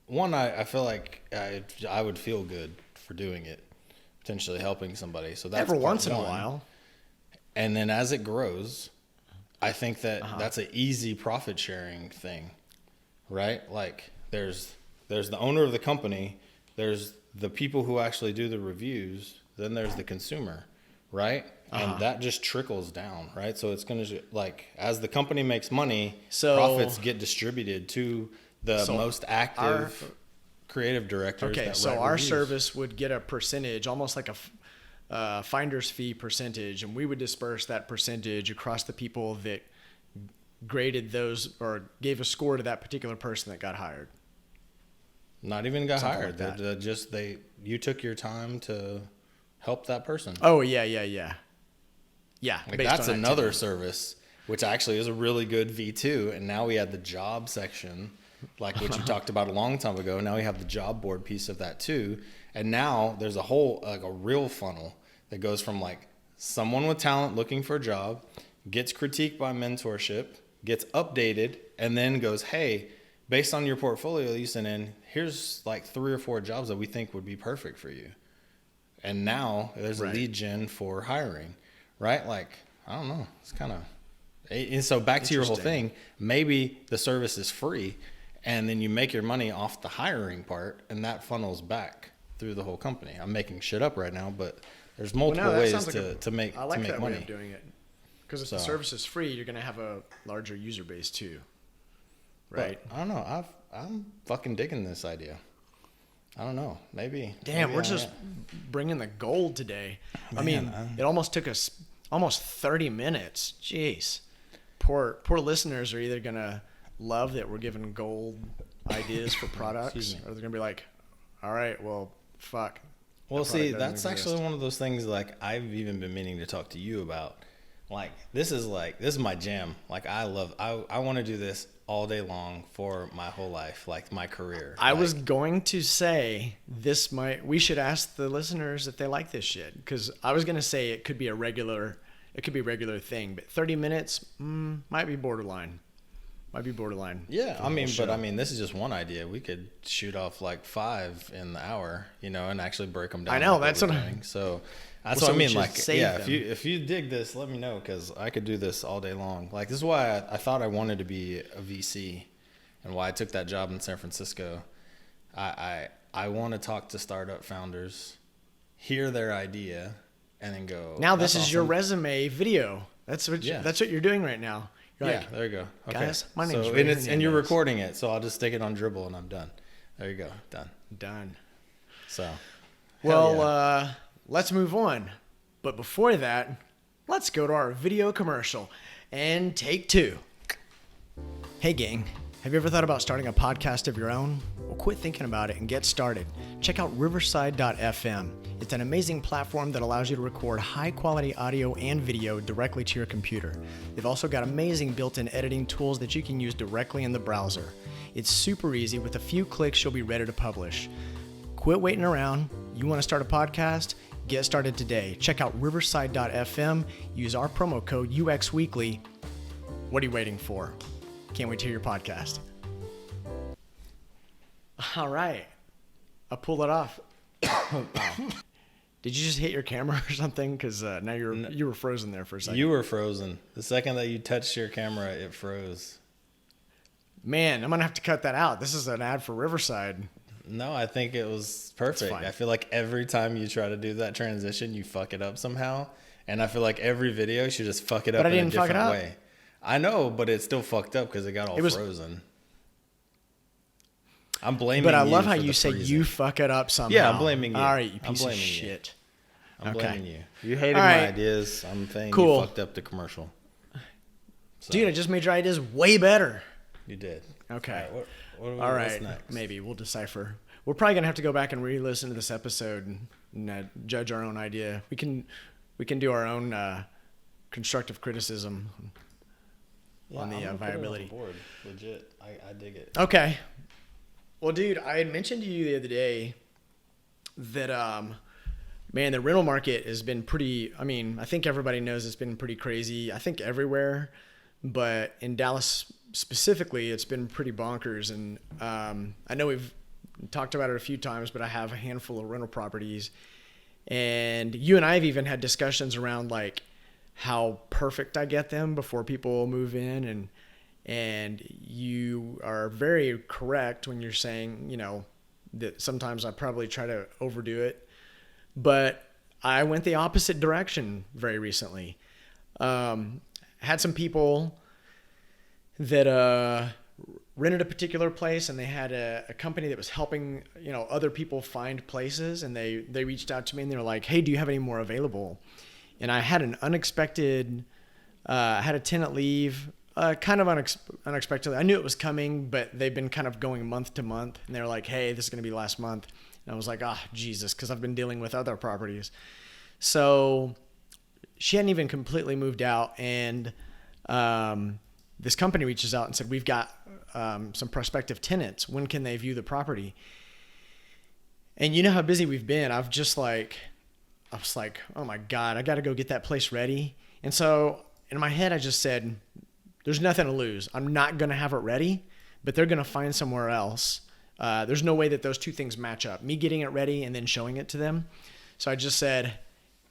[SPEAKER 2] One, I feel like I would feel good for doing it, potentially helping somebody. So that's
[SPEAKER 1] every once in a
[SPEAKER 2] one.
[SPEAKER 1] while.
[SPEAKER 2] And then as it grows, I think that that's an easy profit sharing thing, right? Like there's the owner of the company, there's the people who actually do the reviews, then there's the consumer, right? And that just trickles down, right? So it's going to, like, as the company makes money, profits get distributed to the most active creative directors.
[SPEAKER 1] Okay,
[SPEAKER 2] that
[SPEAKER 1] so
[SPEAKER 2] write
[SPEAKER 1] our
[SPEAKER 2] reviews.
[SPEAKER 1] service would get a percentage, almost like a finder's fee percentage, and we would disperse that percentage across the people that graded those or gave a score to that particular person that got hired.
[SPEAKER 2] Not even got
[SPEAKER 1] Something
[SPEAKER 2] hired.
[SPEAKER 1] like that.
[SPEAKER 2] You took your time to help that person.
[SPEAKER 1] Oh, yeah.
[SPEAKER 2] Like that's another service, which actually is a really good V2. And now we have the job section, like what you talked about a long time ago. Now we have the job board piece of that too. And now there's a whole, like a real funnel that goes from like someone with talent looking for a job, gets critiqued by mentorship, gets updated, and then goes, hey, based on your portfolio you sent in, here's like 3 or 4 jobs that we think would be perfect for you. And now there's a lead gen for hiring, right? Like, I don't know. It's kind of, and so back to your whole thing, maybe the service is free and then you make your money off the hiring part and that funnels back through the whole company. I'm making shit up right now, but there's multiple ways to make
[SPEAKER 1] I like
[SPEAKER 2] to make
[SPEAKER 1] that
[SPEAKER 2] money.
[SPEAKER 1] way of doing it. Because if the service is free, you're going to have a larger user base too. Right?
[SPEAKER 2] But I don't know. I'm fucking digging this idea. I don't know. Maybe.
[SPEAKER 1] Damn,
[SPEAKER 2] maybe
[SPEAKER 1] we're just bringing the gold today.
[SPEAKER 2] Man,
[SPEAKER 1] I mean, it almost took us almost 30 minutes. Jeez. Poor listeners are either going to love that we're giving gold ideas for products, or they're going to be like, all right, well, fuck.
[SPEAKER 2] Well, see, that's actually one of those things like I've even been meaning to talk to you about. Like, this is my jam. Like, I want to do this all day long for my whole life, like my career.
[SPEAKER 1] I was going to say we should ask the listeners if they like this shit, because I was going to say it could be a regular thing, but 30 minutes might be borderline.
[SPEAKER 2] Yeah, I mean, this is just one idea. We could shoot off like 5 in the hour, and actually break them down.
[SPEAKER 1] I know,
[SPEAKER 2] like
[SPEAKER 1] that's what
[SPEAKER 2] so that's what I mean. Like, yeah, if you dig this, let me know, because I could do this all day long. Like, this is why I thought I wanted to be a VC, and why I took that job in San Francisco. I want to talk to startup founders, hear their idea, and then go.
[SPEAKER 1] Now this is your resume video. That's what you're doing right now. You're
[SPEAKER 2] like, there you go. Okay.
[SPEAKER 1] Guys, my name's Ray
[SPEAKER 2] and you're recording it, so I'll just stick it on Dribbble and I'm done. There you go. Done. So,
[SPEAKER 1] well, let's move on. But before that, let's go to our video commercial and take 2. Hey gang, have you ever thought about starting a podcast of your own? Well, quit thinking about it and get started. Check out riverside.fm. It's an amazing platform that allows you to record high-quality audio and video directly to your computer. They've also got amazing built-in editing tools that you can use directly in the browser. It's super easy. With a few clicks, you'll be ready to publish. Quit waiting around. You want to start a podcast? Get started today. Check out riverside.fm. Use our promo code UXWeekly. What are you waiting for? Can't wait to hear your podcast. All right. I pulled it off. Did you just hit your camera or something? Because now you were frozen there for a second.
[SPEAKER 2] You were frozen. The second that you touched your camera, it froze.
[SPEAKER 1] Man, I'm going to have to cut that out. This is an ad for Riverside.
[SPEAKER 2] No, I think it was perfect. I feel like every time you try to do that transition, you fuck it up somehow. And I feel like every video should just fuck it up in a different way. I know, but it's still fucked up because it got all frozen. I'm blaming you.
[SPEAKER 1] But I love how you say you fuck it up somehow.
[SPEAKER 2] Yeah, I'm blaming you.
[SPEAKER 1] All right, you piece of shit.
[SPEAKER 2] I'm
[SPEAKER 1] Okay.
[SPEAKER 2] blaming you. You hated
[SPEAKER 1] All
[SPEAKER 2] my
[SPEAKER 1] right.
[SPEAKER 2] ideas. I'm saying
[SPEAKER 1] Cool.
[SPEAKER 2] you fucked up the commercial. So,
[SPEAKER 1] Dude, I just made your ideas way better.
[SPEAKER 2] you did.
[SPEAKER 1] Okay.
[SPEAKER 2] What's next?
[SPEAKER 1] Maybe we'll decipher. We're probably gonna have to go back and re-listen to this episode and judge our own idea. We can do our own constructive criticism on the
[SPEAKER 2] I'm gonna put it on
[SPEAKER 1] viability.
[SPEAKER 2] the board. Legit. I dig it.
[SPEAKER 1] Okay. Well, dude, I had mentioned to you the other day that man, the rental market has been pretty. I mean, I think everybody knows it's been pretty crazy. I think everywhere, but in Dallas specifically, it's been pretty bonkers. And I know we've talked about it a few times, but I have a handful of rental properties, and you and I have even had discussions around like how perfect I get them before people move in, and you are very correct when you're saying, you know, that sometimes I probably try to overdo it, but I went the opposite direction very recently. Had some people that rented a particular place, and they had a company that was helping, you know, other people find places, and they reached out to me and they were like, hey, do you have any more available? And I had an unexpected, I had a tenant leave, kind of unexpectedly. I knew it was coming, but they've been kind of going month to month, and they were like, hey, this is going to be last month. And I was like, Jesus, because I've been dealing with other properties. So she hadn't even completely moved out, and this company reaches out and said, we've got some prospective tenants. When can they view the property? And you know how busy we've been. I was like, oh my God, I got to go get that place ready. And so in my head, I just said, there's nothing to lose. I'm not going to have it ready, but they're going to find somewhere else. There's no way that those two things match up, me getting it ready and then showing it to them. So I just said,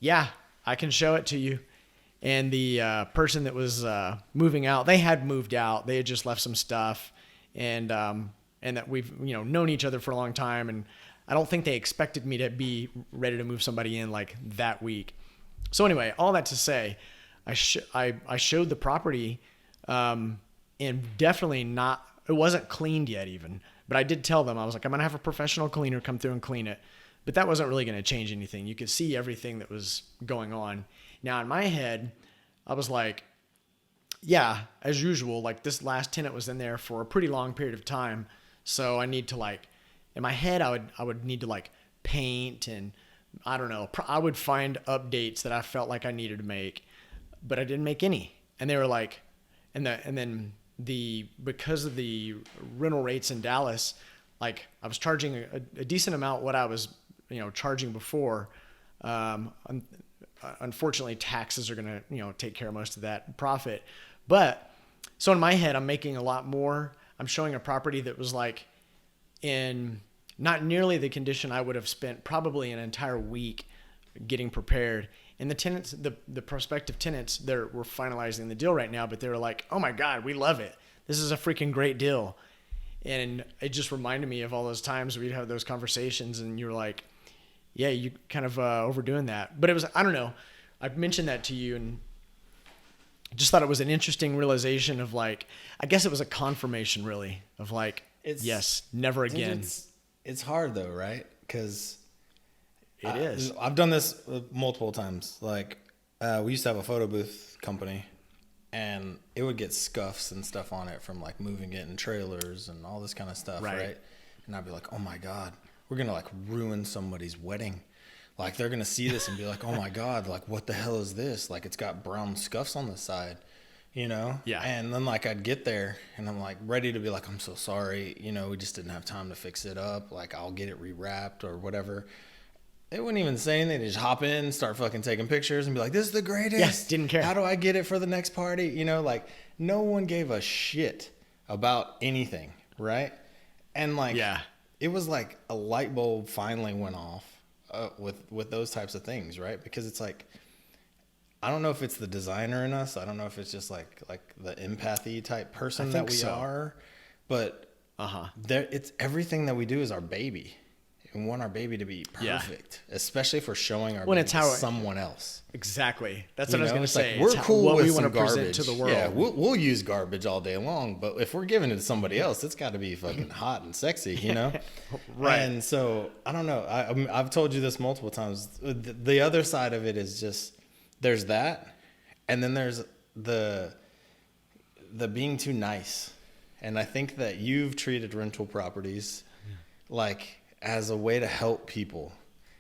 [SPEAKER 1] yeah, I can show it to you. And the person that was moving out, they had moved out. They had just left some stuff, and that we've, you know, known each other for a long time. And I don't think they expected me to be ready to move somebody in like that week. So anyway, all that to say, I showed the property, and definitely not. It wasn't cleaned yet even, but I did tell them, I was like, I'm gonna have a professional cleaner come through and clean it. But that wasn't really gonna change anything. You could see everything that was going on. Now in my head, I was like, yeah, as usual, like this last tenant was in there for a pretty long period of time. So I need to like, in my head, I would need to like paint, and I don't know, I would find updates that I felt like I needed to make, but I didn't make any. And they were like, because of the rental rates in Dallas, like I was charging a decent amount what I was, you know, charging before. Unfortunately, taxes are going to, you know, take care of most of that profit. But so in my head, I'm making a lot more. I'm showing a property that was like in not nearly the condition I would have spent probably an entire week getting prepared. And the tenants, the prospective tenants, we're finalizing the deal right now, but they were like, oh my God, we love it. This is a freaking great deal. And it just reminded me of all those times we'd have those conversations, and you were like, yeah, you kind of overdoing that. But it was, I don't know, I mentioned that to you, and just thought it was an interesting realization of like, I guess it was a confirmation really of like, yes, never again.
[SPEAKER 2] It's hard though, right? Because
[SPEAKER 1] it is.
[SPEAKER 2] I've done this multiple times. Like we used to have a photo booth company, and it would get scuffs and stuff on it from like moving it in trailers and all this kind of stuff, right? And I'd be like, oh my God, we're going to like ruin somebody's wedding. Like they're going to see this and be like, oh my God, like what the hell is this? Like it's got brown scuffs on the side, you know?
[SPEAKER 1] Yeah.
[SPEAKER 2] And then like I'd get there and I'm like ready to be like, I'm so sorry. You know, we just didn't have time to fix it up. Like I'll get it rewrapped or whatever. They wouldn't even say anything. They just hop in, start fucking taking pictures and be like, this is the greatest.
[SPEAKER 1] Yes, didn't care.
[SPEAKER 2] How do I get it for the next party? You know, like no one gave a shit about anything, right? And like,
[SPEAKER 1] yeah.
[SPEAKER 2] It was like a light bulb finally went off with those types of things, right? Because it's like, I don't know if it's the designer in us. I don't know if it's just like the empathy type person that we are, but it's everything that we do is our baby. and want our baby to be
[SPEAKER 1] Yeah.
[SPEAKER 2] perfect, especially if we're showing our
[SPEAKER 1] When
[SPEAKER 2] baby
[SPEAKER 1] it's
[SPEAKER 2] to
[SPEAKER 1] how
[SPEAKER 2] someone else.
[SPEAKER 1] Exactly. That's
[SPEAKER 2] You
[SPEAKER 1] what I was
[SPEAKER 2] know,
[SPEAKER 1] going to
[SPEAKER 2] it's
[SPEAKER 1] say.
[SPEAKER 2] like, we're
[SPEAKER 1] It's
[SPEAKER 2] cool
[SPEAKER 1] what
[SPEAKER 2] with
[SPEAKER 1] we want
[SPEAKER 2] some
[SPEAKER 1] to present
[SPEAKER 2] garbage
[SPEAKER 1] to the world.
[SPEAKER 2] Yeah, we'll use garbage all day long, but if we're giving it to somebody else, it's got to be fucking hot and sexy, you know?
[SPEAKER 1] Right.
[SPEAKER 2] And so, I don't know. I've told you this multiple times. The other side of it is just, there's that, and then there's the being too nice. And I think that you've treated rental properties like as a way to help people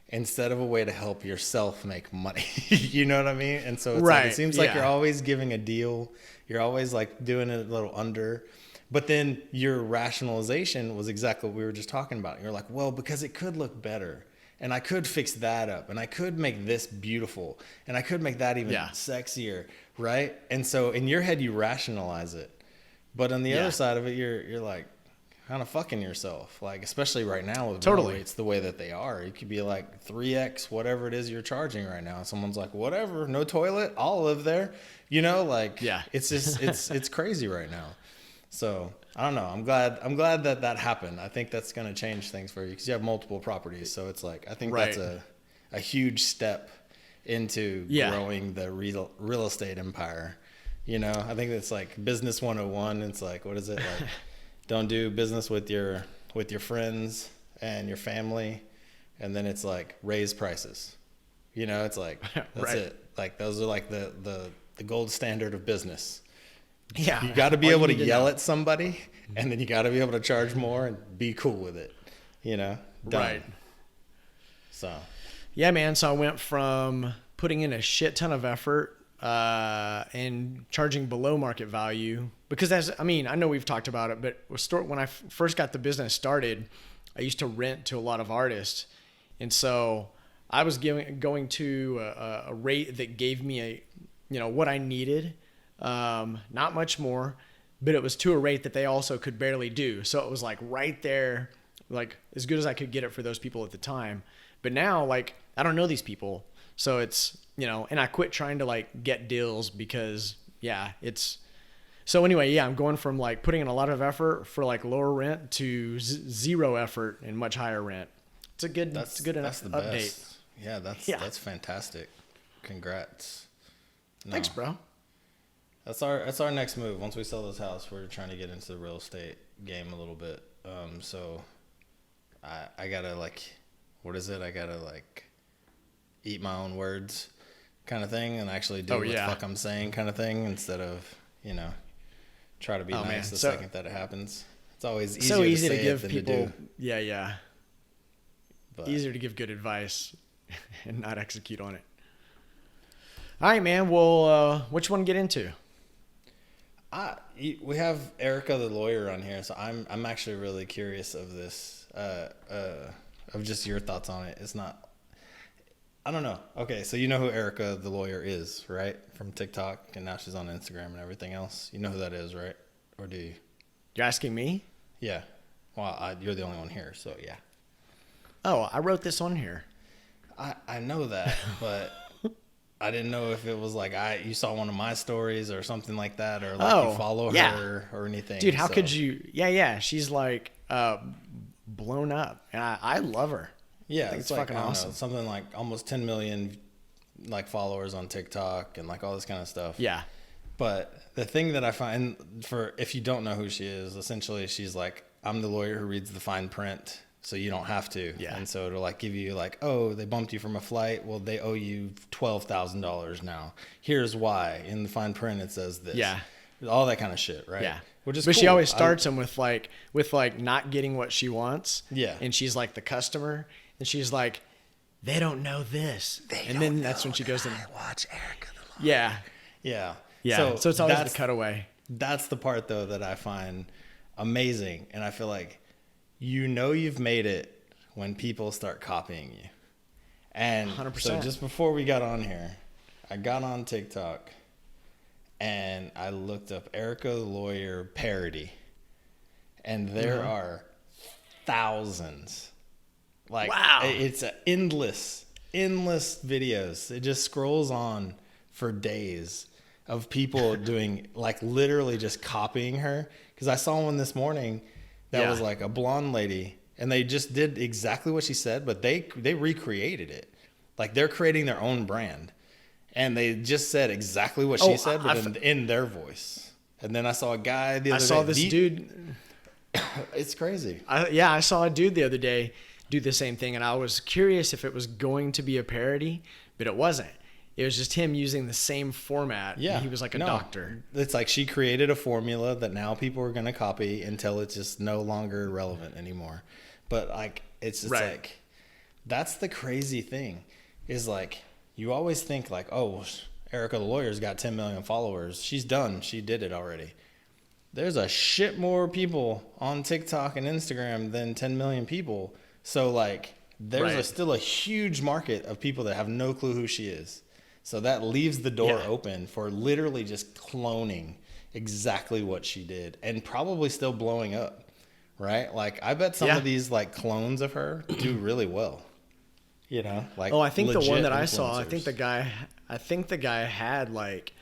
[SPEAKER 2] instead of a way to help yourself make money. You know what I mean? And so it's like, it seems like you're always giving a deal. You're always like doing it a little under. But then your rationalization was exactly what we were just talking about. You're like, well, because it could look better. And I could fix that up. And I could make this beautiful. And I could make that even sexier. Right? And so in your head, you rationalize it. But on the other side of it, you're like kind of fucking yourself. Like, especially right now with rental rates the way that they are. It could be like 3x whatever it is you're charging right now. And someone's like, whatever, no toilet, I'll live there. You know, like it's just it's crazy right now. So I don't know. I'm glad that happened. I think that's going to change things for you because you have multiple properties. So it's like I think that's a huge step into growing the real estate empire. You know, I think it's like business 101. It's like, what is it like? Don't do business with your friends and your family, and then it's like raise prices. You know, it's like that's it. Like those are like the gold standard of business.
[SPEAKER 1] Yeah,
[SPEAKER 2] you got to be able to yell at somebody, and then you got to be able to charge more and be cool with it. You know,
[SPEAKER 1] right?
[SPEAKER 2] So,
[SPEAKER 1] yeah, man. So I went from putting in a shit ton of effort and charging below market value because I know we've talked about it, but when I first got the business started, I used to rent to a lot of artists. And so I was going to a rate that gave me what I needed. Not much more, but it was to a rate that they also could barely do. So it was like right there, like as good as I could get it for those people at the time. But now, like, I don't know these people. So it's, and I quit trying to like get deals because so anyway, I'm going from like putting in a lot of effort for like lower rent to zero effort and much higher rent. It's a good enough update.
[SPEAKER 2] Best. Yeah, that's fantastic. Congrats. No.
[SPEAKER 1] Thanks, bro.
[SPEAKER 2] That's our next move. Once we sell this house, we're trying to get into the real estate game a little bit. So I gotta like, what is it? I gotta like eat my own words kind of thing and actually do what the fuck I'm saying kind of thing instead of, try to be nice the second that it happens. It's always easier to give people but
[SPEAKER 1] easier to give good advice and not execute on it. All right, man. Well, which one to get into?
[SPEAKER 2] We have Erika the Lawyer on here, so I'm actually really curious of this of just your thoughts on it. It's not, I don't know. Okay, so you know who Erika the Lawyer is, right? From TikTok, and now she's on Instagram and everything else. You know who that is, right? Or do you?
[SPEAKER 1] You're asking me?
[SPEAKER 2] Yeah. Well, you're the only one here, so yeah.
[SPEAKER 1] Oh, I wrote this on here.
[SPEAKER 2] I know that, but I didn't know if it was like you saw one of my stories or something like that, or like you follow her or anything.
[SPEAKER 1] Dude, how could you? Yeah. She's like blown up, and I love her.
[SPEAKER 2] Yeah,
[SPEAKER 1] I think it's
[SPEAKER 2] like,
[SPEAKER 1] fucking awesome.
[SPEAKER 2] Something like almost 10 million like followers on TikTok and like all this kind of stuff.
[SPEAKER 1] Yeah.
[SPEAKER 2] But the thing that I find if you don't know who she is, essentially she's like, I'm the lawyer who reads the fine print, so you don't have to.
[SPEAKER 1] Yeah.
[SPEAKER 2] And so it'll like give you like, oh, they bumped you from a flight. Well, they owe you $12,000 now. Here's why. In the fine print, it says this.
[SPEAKER 1] Yeah.
[SPEAKER 2] All that kind of shit, right?
[SPEAKER 1] Yeah.
[SPEAKER 2] Which is
[SPEAKER 1] but
[SPEAKER 2] cool.
[SPEAKER 1] She always starts them with not getting what she wants.
[SPEAKER 2] Yeah.
[SPEAKER 1] And she's like the customer, and she's like, they don't know this. Then that's when she goes and
[SPEAKER 2] watch Erika the Lawyer.
[SPEAKER 1] Yeah.
[SPEAKER 2] Yeah.
[SPEAKER 1] Yeah. So it's always the cutaway.
[SPEAKER 2] That's the part though that I find amazing, and I feel like you've made it when people start copying you. And
[SPEAKER 1] 100%.
[SPEAKER 2] So just before we got on here, I got on TikTok and I looked up Erika the Lawyer parody, and there are thousands. Like,
[SPEAKER 1] wow.
[SPEAKER 2] It's endless videos. It just scrolls on for days of people doing like literally just copying her. Because I saw one this morning that was like a blonde lady and they just did exactly what she said, but they recreated it. Like they're creating their own brand, and they just said exactly what she said, but in their voice. And then I saw a guy the other day.
[SPEAKER 1] I saw this dude.
[SPEAKER 2] It's crazy.
[SPEAKER 1] I saw a dude the other day do the same thing, and I was curious if it was going to be a parody, but it wasn't. It was just him using the same format.
[SPEAKER 2] Yeah.
[SPEAKER 1] He was like a doctor.
[SPEAKER 2] It's like she created a formula that now people are going to copy until it's just no longer relevant anymore. But like, it's just like, that's the crazy thing is like, you always think like, oh, Erika the Lawyer's got 10 million followers. She's done. She did it already. There's a shit more people on TikTok and Instagram than 10 million people. So like, there's still a huge market of people that have no clue who she is. So that leaves the door open for literally just cloning exactly what she did and probably still blowing up, right? Like I bet some of these like clones of her do really well, you know? Like
[SPEAKER 1] I think the one that I saw,
[SPEAKER 2] influencers.
[SPEAKER 1] I think the guy had like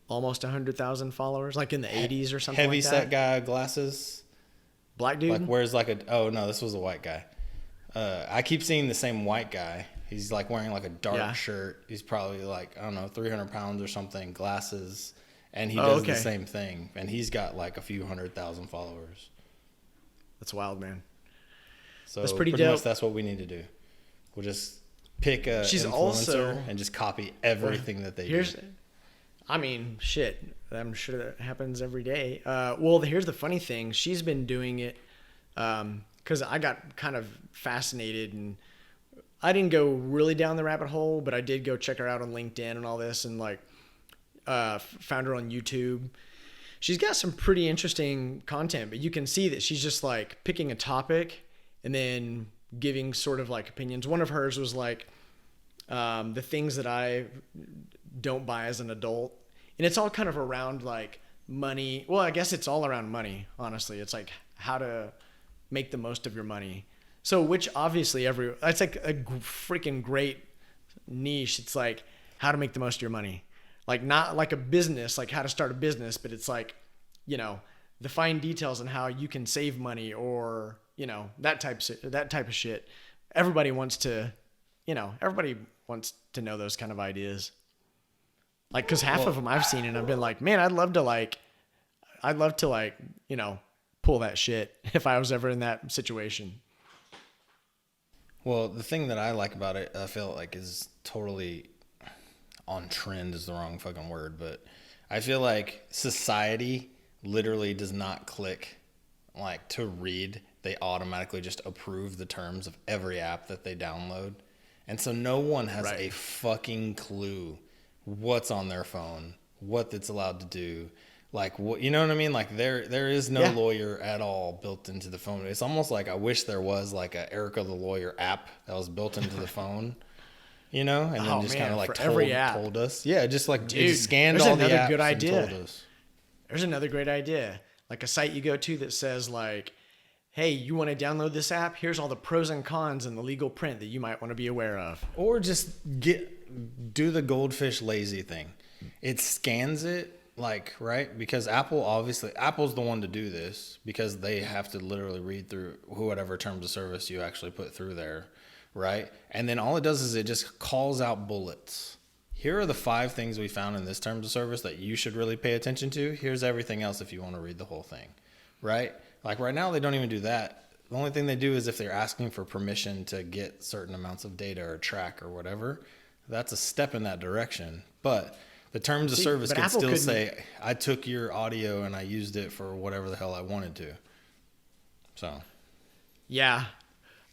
[SPEAKER 1] almost 100,000 followers, like in the 80s or something
[SPEAKER 2] Heavy
[SPEAKER 1] like that.
[SPEAKER 2] set guy, glasses.
[SPEAKER 1] Black dude?
[SPEAKER 2] Like wears like oh no, this was a white guy. I keep seeing the same white guy. He's like wearing like a dark shirt. He's probably like, I don't know, 300 pounds or something, glasses. And he does the same thing. And he's got like a few 100,000 followers.
[SPEAKER 1] That's wild, man.
[SPEAKER 2] So
[SPEAKER 1] that's pretty
[SPEAKER 2] dope.
[SPEAKER 1] much
[SPEAKER 2] That's what we need to do. We'll just pick a influencer and just copy everything that they do.
[SPEAKER 1] I mean, shit. I'm sure that happens every day. Well, here's the funny thing. She's been doing it because I got kind of fascinated and I didn't go really down the rabbit hole, but I did go check her out on LinkedIn and all this and like found her on YouTube. She's got some pretty interesting content, but you can see that she's just like picking a topic and then giving sort of like opinions. One of hers was like the things that I don't buy as an adult. And it's all kind of around like money. Well, I guess it's all around money, honestly. It's like how to make the most of your money. So, which obviously that's like a freaking great niche. It's like how to make the most of your money. Like not like a business, like how to start a business, but it's like, you know, the fine details on how you can save money or, you know, that type of shit. Everybody wants to know those kind of ideas. Like, cause half of them I've seen and I've been like, man, I'd love to you know, pull that shit if I was ever in that situation.
[SPEAKER 2] Well, the thing that I like about it, I feel like is totally on trend is the wrong fucking word, but I feel like society literally does not click like to read. They automatically just approve the terms of every app that they download. And so no one has a fucking clue what's on their phone, what it's allowed to do. Like, what, you know what I mean? Like there is no lawyer at all built into the phone. It's almost like I wish there was like a Erika the Lawyer app that was built into the phone, you know, and then just kind of like told us. Yeah, just like dude, scanned all the apps
[SPEAKER 1] good idea.
[SPEAKER 2] and told us.
[SPEAKER 1] There's another great idea. Like a site you go to that says like, hey, you want to download this app? Here's all the pros and cons and the legal print that you might want to be aware of.
[SPEAKER 2] Or just do the goldfish lazy thing. It scans it. Like, right? Because Apple's the one to do this because they have to literally read through whatever terms of service you actually put through there, right? And then all it does is it just calls out bullets. Here are the 5 things we found in this terms of service that you should really pay attention to. Here's everything else if you want to read the whole thing, right? Like right now, they don't even do that. The only thing they do is if they're asking for permission to get certain amounts of data or track or whatever, that's a step in that direction. But the terms of service could still say, I took your audio and I used it for whatever the hell I wanted to. So.
[SPEAKER 1] Yeah.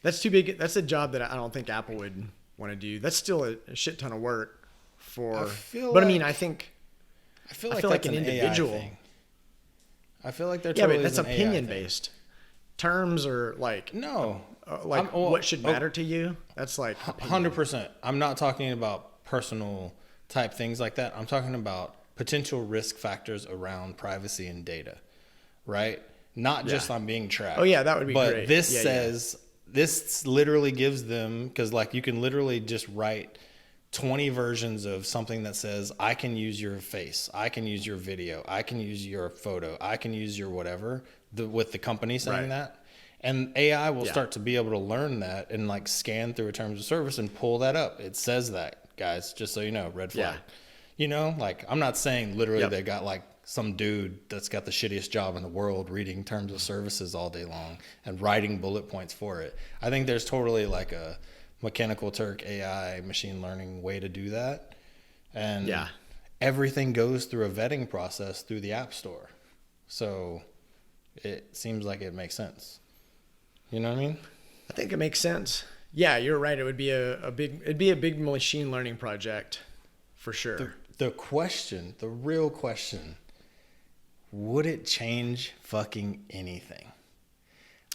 [SPEAKER 1] That's too big. That's a job that I don't think Apple would want to do. That's still a shit ton of work for. I feel like an individual.
[SPEAKER 2] AI thing. I feel like they're
[SPEAKER 1] totally but that's opinion based. Terms are like.
[SPEAKER 2] No.
[SPEAKER 1] What should matter to you? That's like.
[SPEAKER 2] 100%. I'm not talking about personal type things like that. I'm talking about potential risk factors around privacy and data, right? Not just on being tracked.
[SPEAKER 1] Oh yeah, that would be great.
[SPEAKER 2] But this this literally gives them, because like you can literally just write 20 versions of something that says, I can use your face, I can use your video, I can use your photo, I can use your whatever, with the company saying that. And AI will start to be able to learn that and like scan through a terms of service and pull that up. It says that, guys, just so you know, red flag.
[SPEAKER 1] Yeah.
[SPEAKER 2] You know, like I'm not saying literally they got like some dude that's got the shittiest job in the world reading terms of services all day long and writing bullet points for it. I think there's totally like a Mechanical Turk AI machine learning way to do that. And everything goes through a vetting process through the App Store. So it seems like it makes sense. You know what I mean?
[SPEAKER 1] I think it makes sense. Yeah, you're right. It would be it'd be a big machine learning project for sure.
[SPEAKER 2] The question, the real question, would it change fucking anything?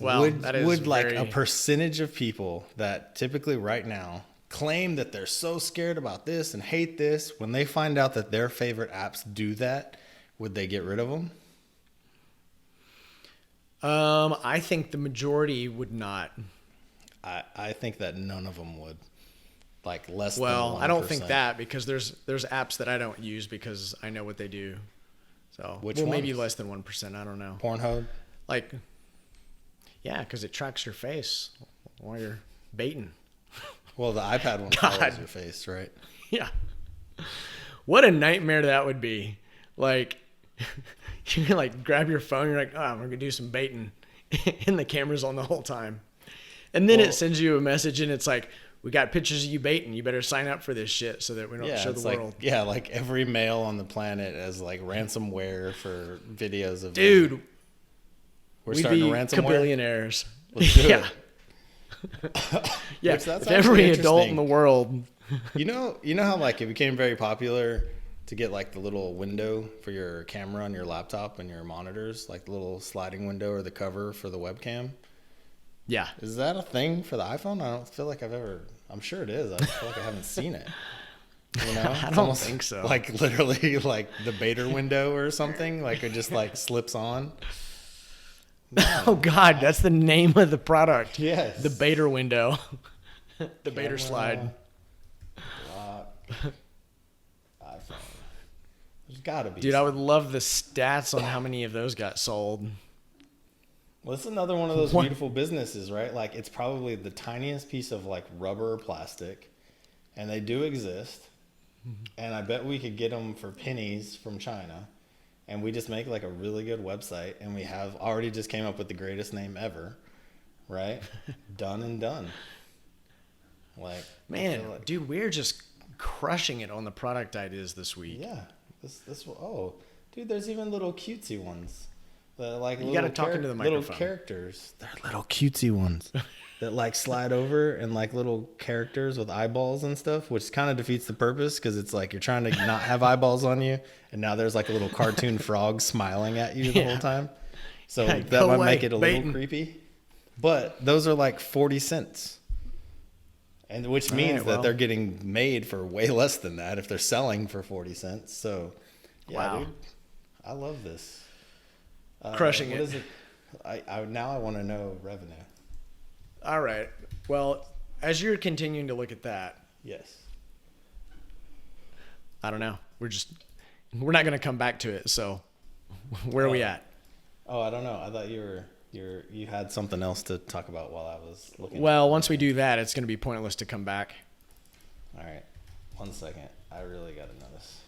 [SPEAKER 1] Well,
[SPEAKER 2] would like a percentage of people that typically right now claim that they're so scared about this and hate this, when they find out that their favorite apps do that, would they get rid of them?
[SPEAKER 1] I think the majority would not.
[SPEAKER 2] I think that none of them would. Like less than 1%.
[SPEAKER 1] Well, I don't think that, because there's apps that I don't use because I know what they do. So maybe less than 1%. I don't know.
[SPEAKER 2] Pornhub?
[SPEAKER 1] Like, yeah, because it tracks your face while you're baiting.
[SPEAKER 2] Well, the iPad one follows your face, right?
[SPEAKER 1] Yeah. What a nightmare that would be. Like, you can like grab your phone, you're like, oh, we're gonna do some baiting, and the camera's on the whole time. And then it sends you a message and it's like, we got pictures of you baiting. You better sign up for this shit so that we don't show the world.
[SPEAKER 2] Like every male on the planet has like ransomware for videos of
[SPEAKER 1] dude.
[SPEAKER 2] Them. We're starting to ransomware.
[SPEAKER 1] Billionaires.
[SPEAKER 2] Let's do it.
[SPEAKER 1] Yeah. If every adult in the world.
[SPEAKER 2] You know how like it became very popular to get like the little window for your camera on your laptop and your monitors, like the little sliding window or the cover for the webcam.
[SPEAKER 1] Yeah.
[SPEAKER 2] Is that a thing for the iPhone? I don't feel like I'm sure it is. I feel like I haven't seen it. You know?
[SPEAKER 1] I don't think so.
[SPEAKER 2] Like literally like the baiter window or something. Like it just like slips on.
[SPEAKER 1] Man. Oh God, that's the name of the product.
[SPEAKER 2] Yes.
[SPEAKER 1] The baiter window. The baiter slide.
[SPEAKER 2] iPhone. There's gotta be.
[SPEAKER 1] Dude, I would love the stats on how many of those got sold.
[SPEAKER 2] Well, it's another one of those beautiful businesses, right? Like it's probably the tiniest piece of like rubber or plastic, and they do exist. And I bet we could get them for pennies from China, and we just make like a really good website, and we have already just came up with the greatest name ever, right? Done and done. Like,
[SPEAKER 1] man, dude, we're just crushing it on the product ideas this week.
[SPEAKER 2] Yeah, dude, there's even little cutesy ones. Like
[SPEAKER 1] you gotta talk into the microphone.
[SPEAKER 2] Little characters. They're little cutesy ones that like slide over and like little characters with eyeballs and stuff, which kind of defeats the purpose because it's like you're trying to not have eyeballs on you, and now there's like a little cartoon frog smiling at you the whole time. So that might make it a little creepy. But those are like 40 cents. And which means that they're getting made for way less than that if they're selling for 40 cents. So, yeah, dude, I love this.
[SPEAKER 1] Crushing it.
[SPEAKER 2] What is it? Now I want to know revenue.
[SPEAKER 1] All right. Well, as you're continuing to look at that.
[SPEAKER 2] Yes.
[SPEAKER 1] I don't know. We're not going to come back to it. So where are we at?
[SPEAKER 2] Oh, I don't know. I thought you had something else to talk about while I was looking.
[SPEAKER 1] Well, once we do that, it's going to be pointless to come back.
[SPEAKER 2] All right. 1 second. I really got to know this.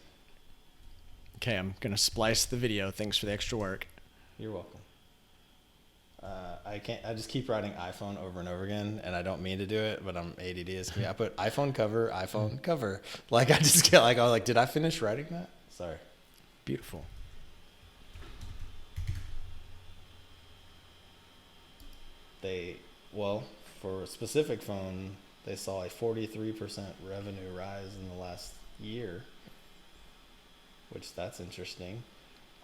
[SPEAKER 1] Okay, I'm going to splice the video. Thanks for the extra work.
[SPEAKER 2] You're welcome. I just keep writing iPhone over and over again, and I don't mean to do it, but I'm ADD as me. I put iPhone cover. Like I just get like, I was like, did I finish writing that? Sorry.
[SPEAKER 1] Beautiful.
[SPEAKER 2] For a specific phone, they saw a 43% revenue rise in the last year, which that's interesting.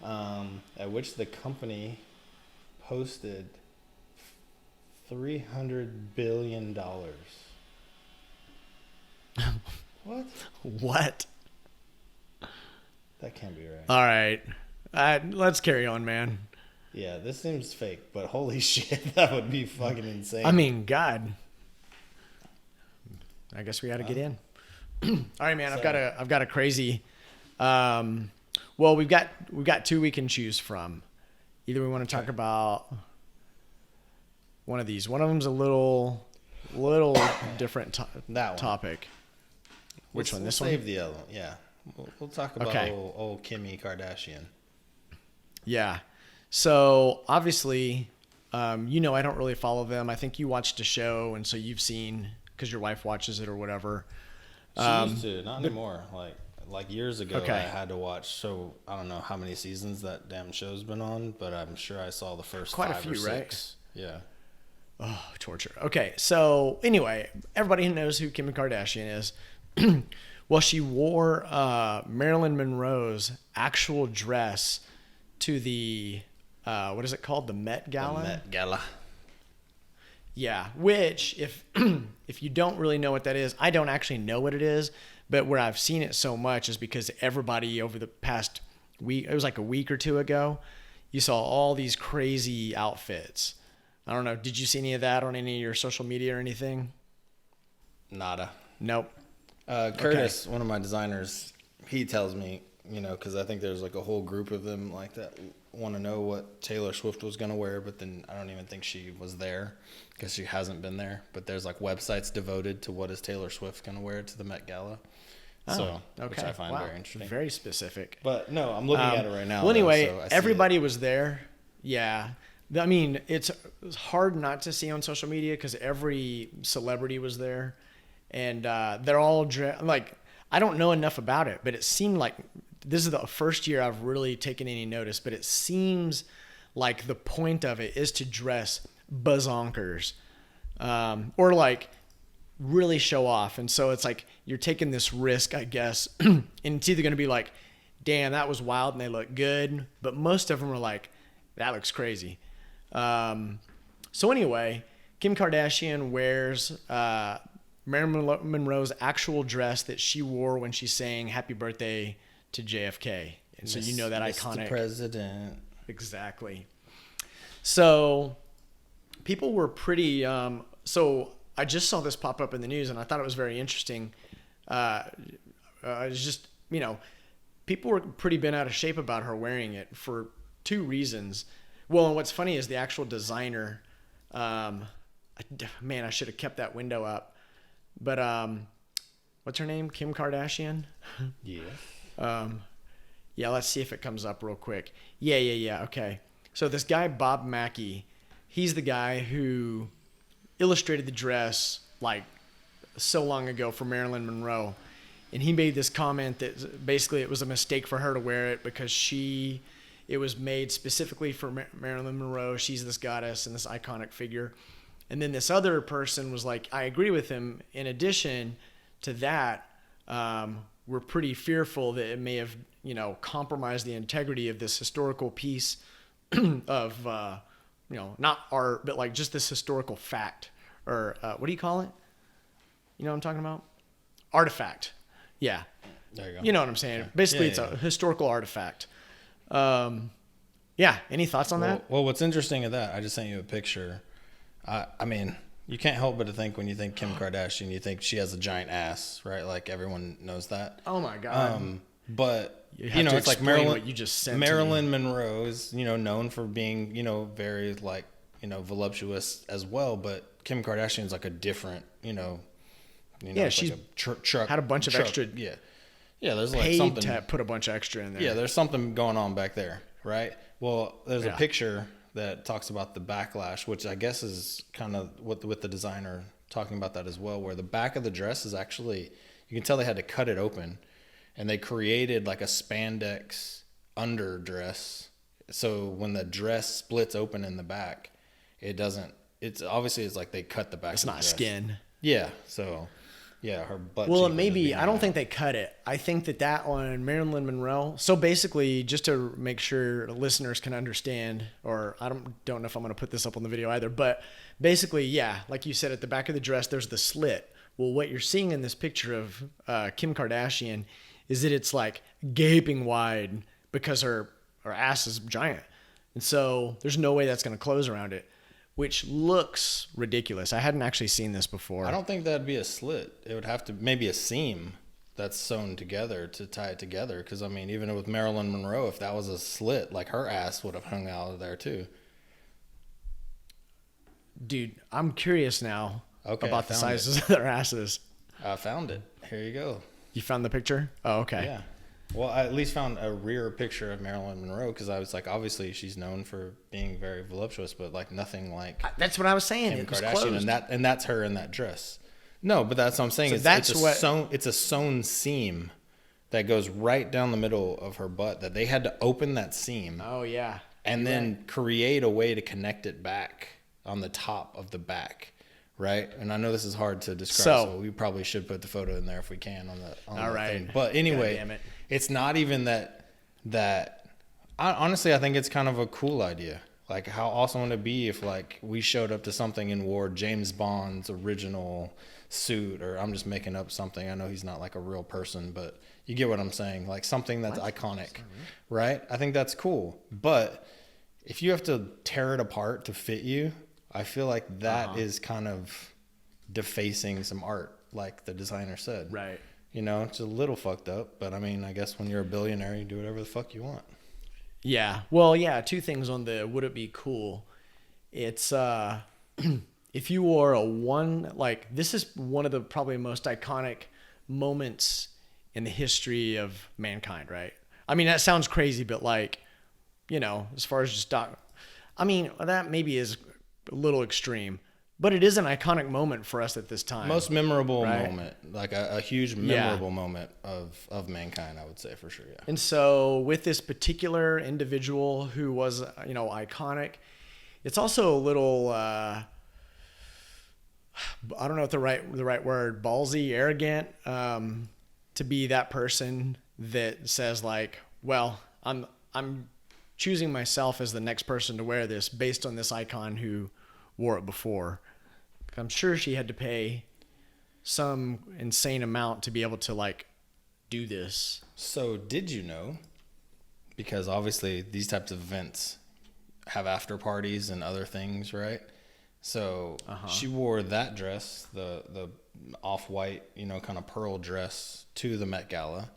[SPEAKER 2] At which the company posted $300 billion. What?
[SPEAKER 1] What?
[SPEAKER 2] That can't be right.
[SPEAKER 1] All right. Let's carry on, man.
[SPEAKER 2] Yeah, this seems fake, but holy shit, that would be fucking insane.
[SPEAKER 1] I mean, God. I guess we got to get in. All right, man. I've got a crazy. Well, we've got two we can choose from. Either we want to talk about one of these. One of them's a little different
[SPEAKER 2] That one.
[SPEAKER 1] topic. Which one? This
[SPEAKER 2] we'll
[SPEAKER 1] one?
[SPEAKER 2] Save the other one. Yeah. We'll talk about old Kimmy Kardashian.
[SPEAKER 1] Yeah. So obviously, I don't really follow them. I think you watched a show, and so you've seen because your wife watches it or whatever.
[SPEAKER 2] She used to, not anymore. Like years ago, I had to watch. So I don't know how many seasons that damn show's been on, but I'm sure I saw the first
[SPEAKER 1] quite
[SPEAKER 2] 5
[SPEAKER 1] a few,
[SPEAKER 2] or 6.
[SPEAKER 1] right?
[SPEAKER 2] Yeah.
[SPEAKER 1] Oh, torture. Okay, so anyway, everybody knows who Kim Kardashian is. Well, she wore Marilyn Monroe's actual dress to the what is it called? The Met Gala.
[SPEAKER 2] The Met Gala.
[SPEAKER 1] Yeah, which if if you don't really know what that is, I don't actually know what it is, but where I've seen it so much is because everybody over the past week, it was like a week or two ago, you saw all these crazy outfits. I don't know. Did you see any of that on any of your social media or anything?
[SPEAKER 2] Nada.
[SPEAKER 1] Nope.
[SPEAKER 2] Curtis, one of my designers, he tells me, because I think there's like a whole group of them like that want to know what Taylor Swift was going to wear, but then I don't even think she was there because she hasn't been there. But there's like websites devoted to what is Taylor Swift going to wear to the Met Gala. Which I find very interesting.
[SPEAKER 1] Very specific.
[SPEAKER 2] But no, I'm looking at it right now.
[SPEAKER 1] Well, anyway,
[SPEAKER 2] so
[SPEAKER 1] everybody was there. Yeah. I mean, it's hard not to see on social media because every celebrity was there. And they're all like, I don't know enough about it, but it seemed like this is the first year I've really taken any notice, but it seems like the point of it is to dress bazonkers or like really show off. And so it's like you're taking this risk, I guess, and it's either going to be like, damn, that was wild and they look good. But most of them are like, that looks crazy. So anyway, Kim Kardashian wears Marilyn Monroe's actual dress that she wore when she sang "Happy Birthday" to JFK, and so you know that iconic
[SPEAKER 2] Mr. President.
[SPEAKER 1] Exactly. So people were pretty. So I just saw this pop up in the news, and I thought it was very interesting. It's just people were pretty bent out of shape about her wearing it for 2 reasons. Well, and what's funny is the actual designer. Man, I should have kept that window up. But what's her name? Kim Kardashian?
[SPEAKER 2] Yeah.
[SPEAKER 1] Yeah, let's see if it comes up real quick. Yeah. Okay. So this guy, Bob Mackie, he's the guy who illustrated the dress like so long ago for Marilyn Monroe. And he made this comment that basically it was a mistake for her to wear it because it was made specifically for Marilyn Monroe. She's this goddess and this iconic figure. And then this other person was like, I agree with him. In addition to that, we're pretty fearful that it may have, compromised the integrity of this historical piece of, not art, but like just this historical fact or what do you call it? You know what I'm talking about? Artifact. Yeah.
[SPEAKER 2] There you go.
[SPEAKER 1] You know what I'm saying? Okay. Basically, it's a historical artifact. Yeah. Any thoughts on that?
[SPEAKER 2] Well, what's interesting of that, I just sent you a picture. I mean, you can't help but to think when you think Kim Kardashian, you think she has a giant ass, right? Like everyone knows that.
[SPEAKER 1] Oh my God.
[SPEAKER 2] But it's like Marilyn Monroe is, known for being, very like, voluptuous as well. But Kim Kardashian is like a different,
[SPEAKER 1] yeah, she's
[SPEAKER 2] like a truck.
[SPEAKER 1] Had a bunch of extra.
[SPEAKER 2] Yeah. Yeah. There's like
[SPEAKER 1] paid
[SPEAKER 2] something
[SPEAKER 1] to put a bunch of extra in there.
[SPEAKER 2] Yeah. There's something going on back there. Right. Well, there's a picture that talks about the backlash, which I guess is kind of with the designer talking about that as well, where the back of the dress is actually, you can tell they had to cut it open and they created like a spandex underdress. So when the dress splits open in the back, it's like they cut the back.
[SPEAKER 1] It's
[SPEAKER 2] of the
[SPEAKER 1] not
[SPEAKER 2] dress.
[SPEAKER 1] Skin.
[SPEAKER 2] Yeah. So yeah, her butt.
[SPEAKER 1] Well, maybe, I don't think they cut it. I think that on Marilyn Monroe. So basically, just to make sure listeners can understand, or I don't know if I'm going to put this up on the video either, but basically, yeah, like you said, at the back of the dress, there's the slit. Well, what you're seeing in this picture of Kim Kardashian is that it's like gaping wide because her ass is giant. And so there's no way that's going to close around it, which looks ridiculous. I hadn't actually seen this before.
[SPEAKER 2] I don't think that'd be a slit. It would have to maybe a seam that's sewn together to tie it together. Because, I mean, even with Marilyn Monroe, if that was a slit, like her ass would have hung out of there too.
[SPEAKER 1] Dude, I'm curious now
[SPEAKER 2] Okay,
[SPEAKER 1] about the sizes of their asses.
[SPEAKER 2] I found it. Here you go.
[SPEAKER 1] You found the picture? Oh, okay.
[SPEAKER 2] Yeah. Well, I at least found a rear picture of Marilyn Monroe because I was like, obviously she's known for being very voluptuous, but like nothing like
[SPEAKER 1] That's what I was saying.
[SPEAKER 2] Kim
[SPEAKER 1] It was
[SPEAKER 2] Kardashian,
[SPEAKER 1] closed.
[SPEAKER 2] and that's her in that dress. No, but that's what I'm saying.
[SPEAKER 1] So
[SPEAKER 2] It's a sewn seam that goes right down the middle of her butt that they had to open that seam.
[SPEAKER 1] Oh, yeah.
[SPEAKER 2] And then create a way to connect it back on the top of the back, right? And I know this is hard to describe, so we probably should put the photo in there if we can on the thing. But anyway, it's not even that. Honestly, I think it's kind of a cool idea. Like, how awesome would it be if like we showed up to something and wore James Bond's original suit, or I'm just making up something. I know he's not like a real person, but you get what I'm saying. Like something that's iconic, right? I think that's cool. But if you have to tear it apart to fit you, I feel like that is kind of defacing some art, like the designer said.
[SPEAKER 1] Right.
[SPEAKER 2] You know, it's a little fucked up, but I mean, I guess when you're a billionaire, you do whatever the fuck you want.
[SPEAKER 1] Yeah. Well, yeah, two things on the would it be cool. It's if you wore this is one of the probably most iconic moments in the history of mankind, right? I mean, that sounds crazy, but like, you know, as far as just that maybe is a little extreme, but it is an iconic moment for us at this time.
[SPEAKER 2] Most memorable moment, like a huge memorable moment of mankind, I would say for sure. Yeah.
[SPEAKER 1] And so with this particular individual who was, iconic, it's also a little, I don't know what the right word, ballsy, arrogant, to be that person that says like, well, I'm choosing myself as the next person to wear this based on this icon who wore it before. I'm sure she had to pay some insane amount to be able to like do this.
[SPEAKER 2] So did you know, because obviously these types of events have after parties and other things, right? So she wore that dress, the off-white, kind of pearl dress to the Met Gala.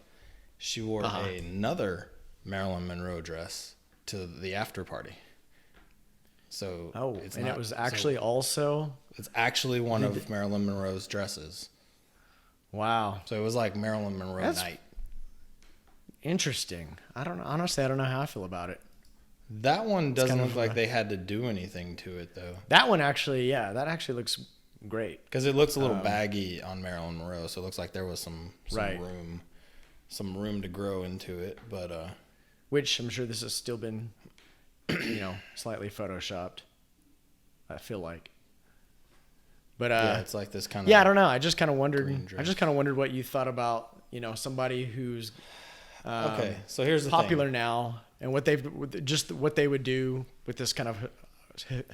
[SPEAKER 2] She wore another Marilyn Monroe dress to the after party. So
[SPEAKER 1] it was actually
[SPEAKER 2] it's actually one of Marilyn Monroe's dresses.
[SPEAKER 1] Wow.
[SPEAKER 2] So it was like Marilyn Monroe night.
[SPEAKER 1] Interesting. Honestly, I don't know how I feel about it.
[SPEAKER 2] That one doesn't look like they had to do anything to it though.
[SPEAKER 1] That one actually, that actually looks great.
[SPEAKER 2] Because it looks a little baggy on Marilyn Monroe, so it looks like there was some room to grow into it. But
[SPEAKER 1] which I'm sure this has still been, slightly photoshopped. I feel like. But
[SPEAKER 2] it's like this kind of.
[SPEAKER 1] Yeah, I don't know. I just kind of wondered what you thought about somebody who's
[SPEAKER 2] okay. So here's the
[SPEAKER 1] popular
[SPEAKER 2] thing.
[SPEAKER 1] now, and what they would do with this kind of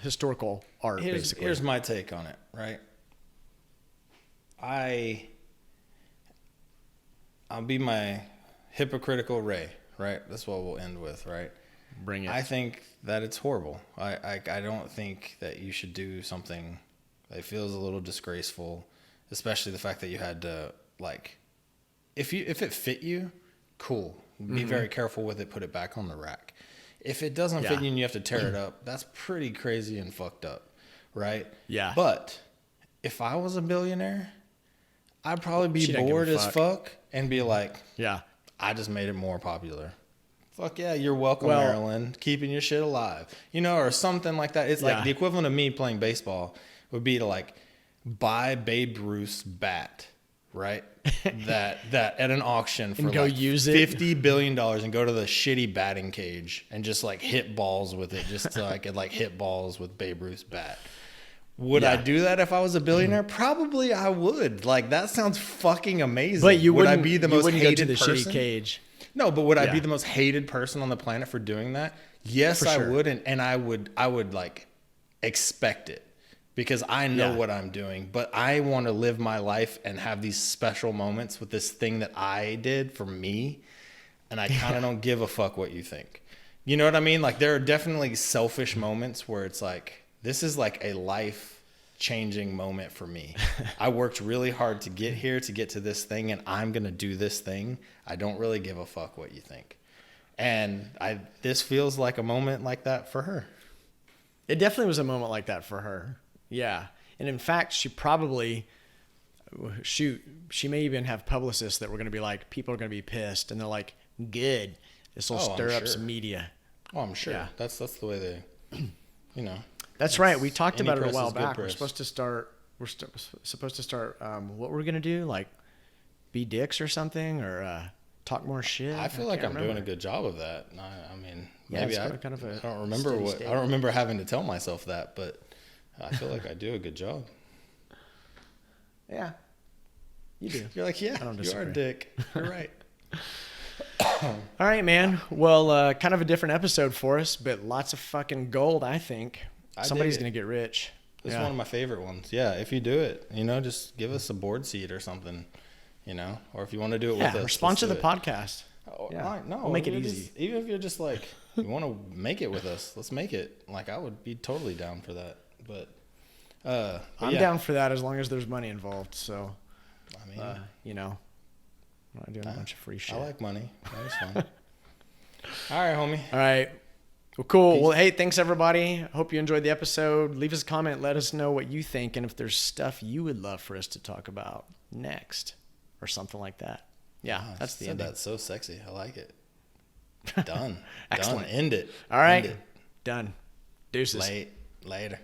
[SPEAKER 1] historical art. Basically,
[SPEAKER 2] here's my take on it. Right. I'll be my hypocritical Ray. Right. That's what we'll end with. Right.
[SPEAKER 1] Bring it.
[SPEAKER 2] I think that it's horrible. I don't think that you should do something. It feels a little disgraceful, especially the fact that you had to if it fit you, cool. Be very careful with it. Put it back on the rack. If it doesn't fit you and you have to tear it up, that's pretty crazy and fucked up, right?
[SPEAKER 1] Yeah.
[SPEAKER 2] But if I was a billionaire, I'd probably be bored as fuck and be like,
[SPEAKER 1] yeah,
[SPEAKER 2] I just made it more popular. Fuck yeah, you're welcome, Marilyn. Keeping your shit alive, or something like that. It's like the equivalent of me playing baseball would be to buy Babe Ruth's bat, right? that at an auction for
[SPEAKER 1] use
[SPEAKER 2] $50 billion and go to the shitty batting cage and just hit balls with it, just so I could hit balls with Babe Ruth's bat. Would I do that if I was a billionaire? Probably I would. That sounds fucking amazing.
[SPEAKER 1] But
[SPEAKER 2] would I be the most hated
[SPEAKER 1] go to the
[SPEAKER 2] person?
[SPEAKER 1] Shitty cage.
[SPEAKER 2] No, but would I be the most hated person on the planet for doing that? Yes, I would, and I would expect it because I know what I'm doing. But I want to live my life and have these special moments with this thing that I did for me, and I kind of don't give a fuck what you think. You know what I mean? There are definitely selfish moments where it's this is a life-changing moment for me. I worked really hard to get here, to get to this thing, and I'm going to do this thing. I don't really give a fuck what you think. And this feels like a moment like that for her.
[SPEAKER 1] It definitely was a moment like that for her. Yeah. And in fact, she may even have publicists that were going to be like, people are going to be pissed. And they're like, good. This will stir up some media.
[SPEAKER 2] Oh, I'm sure. Yeah. That's the way they, you know.
[SPEAKER 1] That's right. We talked about it a while back. We're supposed to start, what we're going to do? Like be dicks or something, or talk more shit.
[SPEAKER 2] I feel like I'm doing a good job of that. I mean, maybe I don't
[SPEAKER 1] remember
[SPEAKER 2] remember having to tell myself that, but I feel like I do a good job.
[SPEAKER 1] Yeah, you do.
[SPEAKER 2] You're like, yeah, you are a dick. You're right.
[SPEAKER 1] All right, man. Well, kind of a different episode for us, but lots of fucking gold, I think. Somebody's going to get rich.
[SPEAKER 2] This is one of my favorite ones. Yeah, if you do it, you know, just give us a board seat or something, you know, or if you want to do it with us.
[SPEAKER 1] Or sponsor the podcast.
[SPEAKER 2] No,
[SPEAKER 1] we'll make it easy.
[SPEAKER 2] Even if you're just like, you want to make it with us, let's make it. Like, I would be totally down for that. But
[SPEAKER 1] I'm down for that as long as there's money involved. So,
[SPEAKER 2] I mean,
[SPEAKER 1] you know, I'm not doing a bunch of free shit.
[SPEAKER 2] I like money. That is fun. All right, homie.
[SPEAKER 1] All right. Well, cool. Peace. Well, hey, thanks everybody. Hope you enjoyed the episode. Leave us a comment. Let us know what you think and if there's stuff you would love for us to talk about next or something like that. Yeah, that's the end.
[SPEAKER 2] That's so sexy. I like it. Done.
[SPEAKER 1] Excellent.
[SPEAKER 2] Done. End it.
[SPEAKER 1] All right. Done. Deuces.
[SPEAKER 2] Later.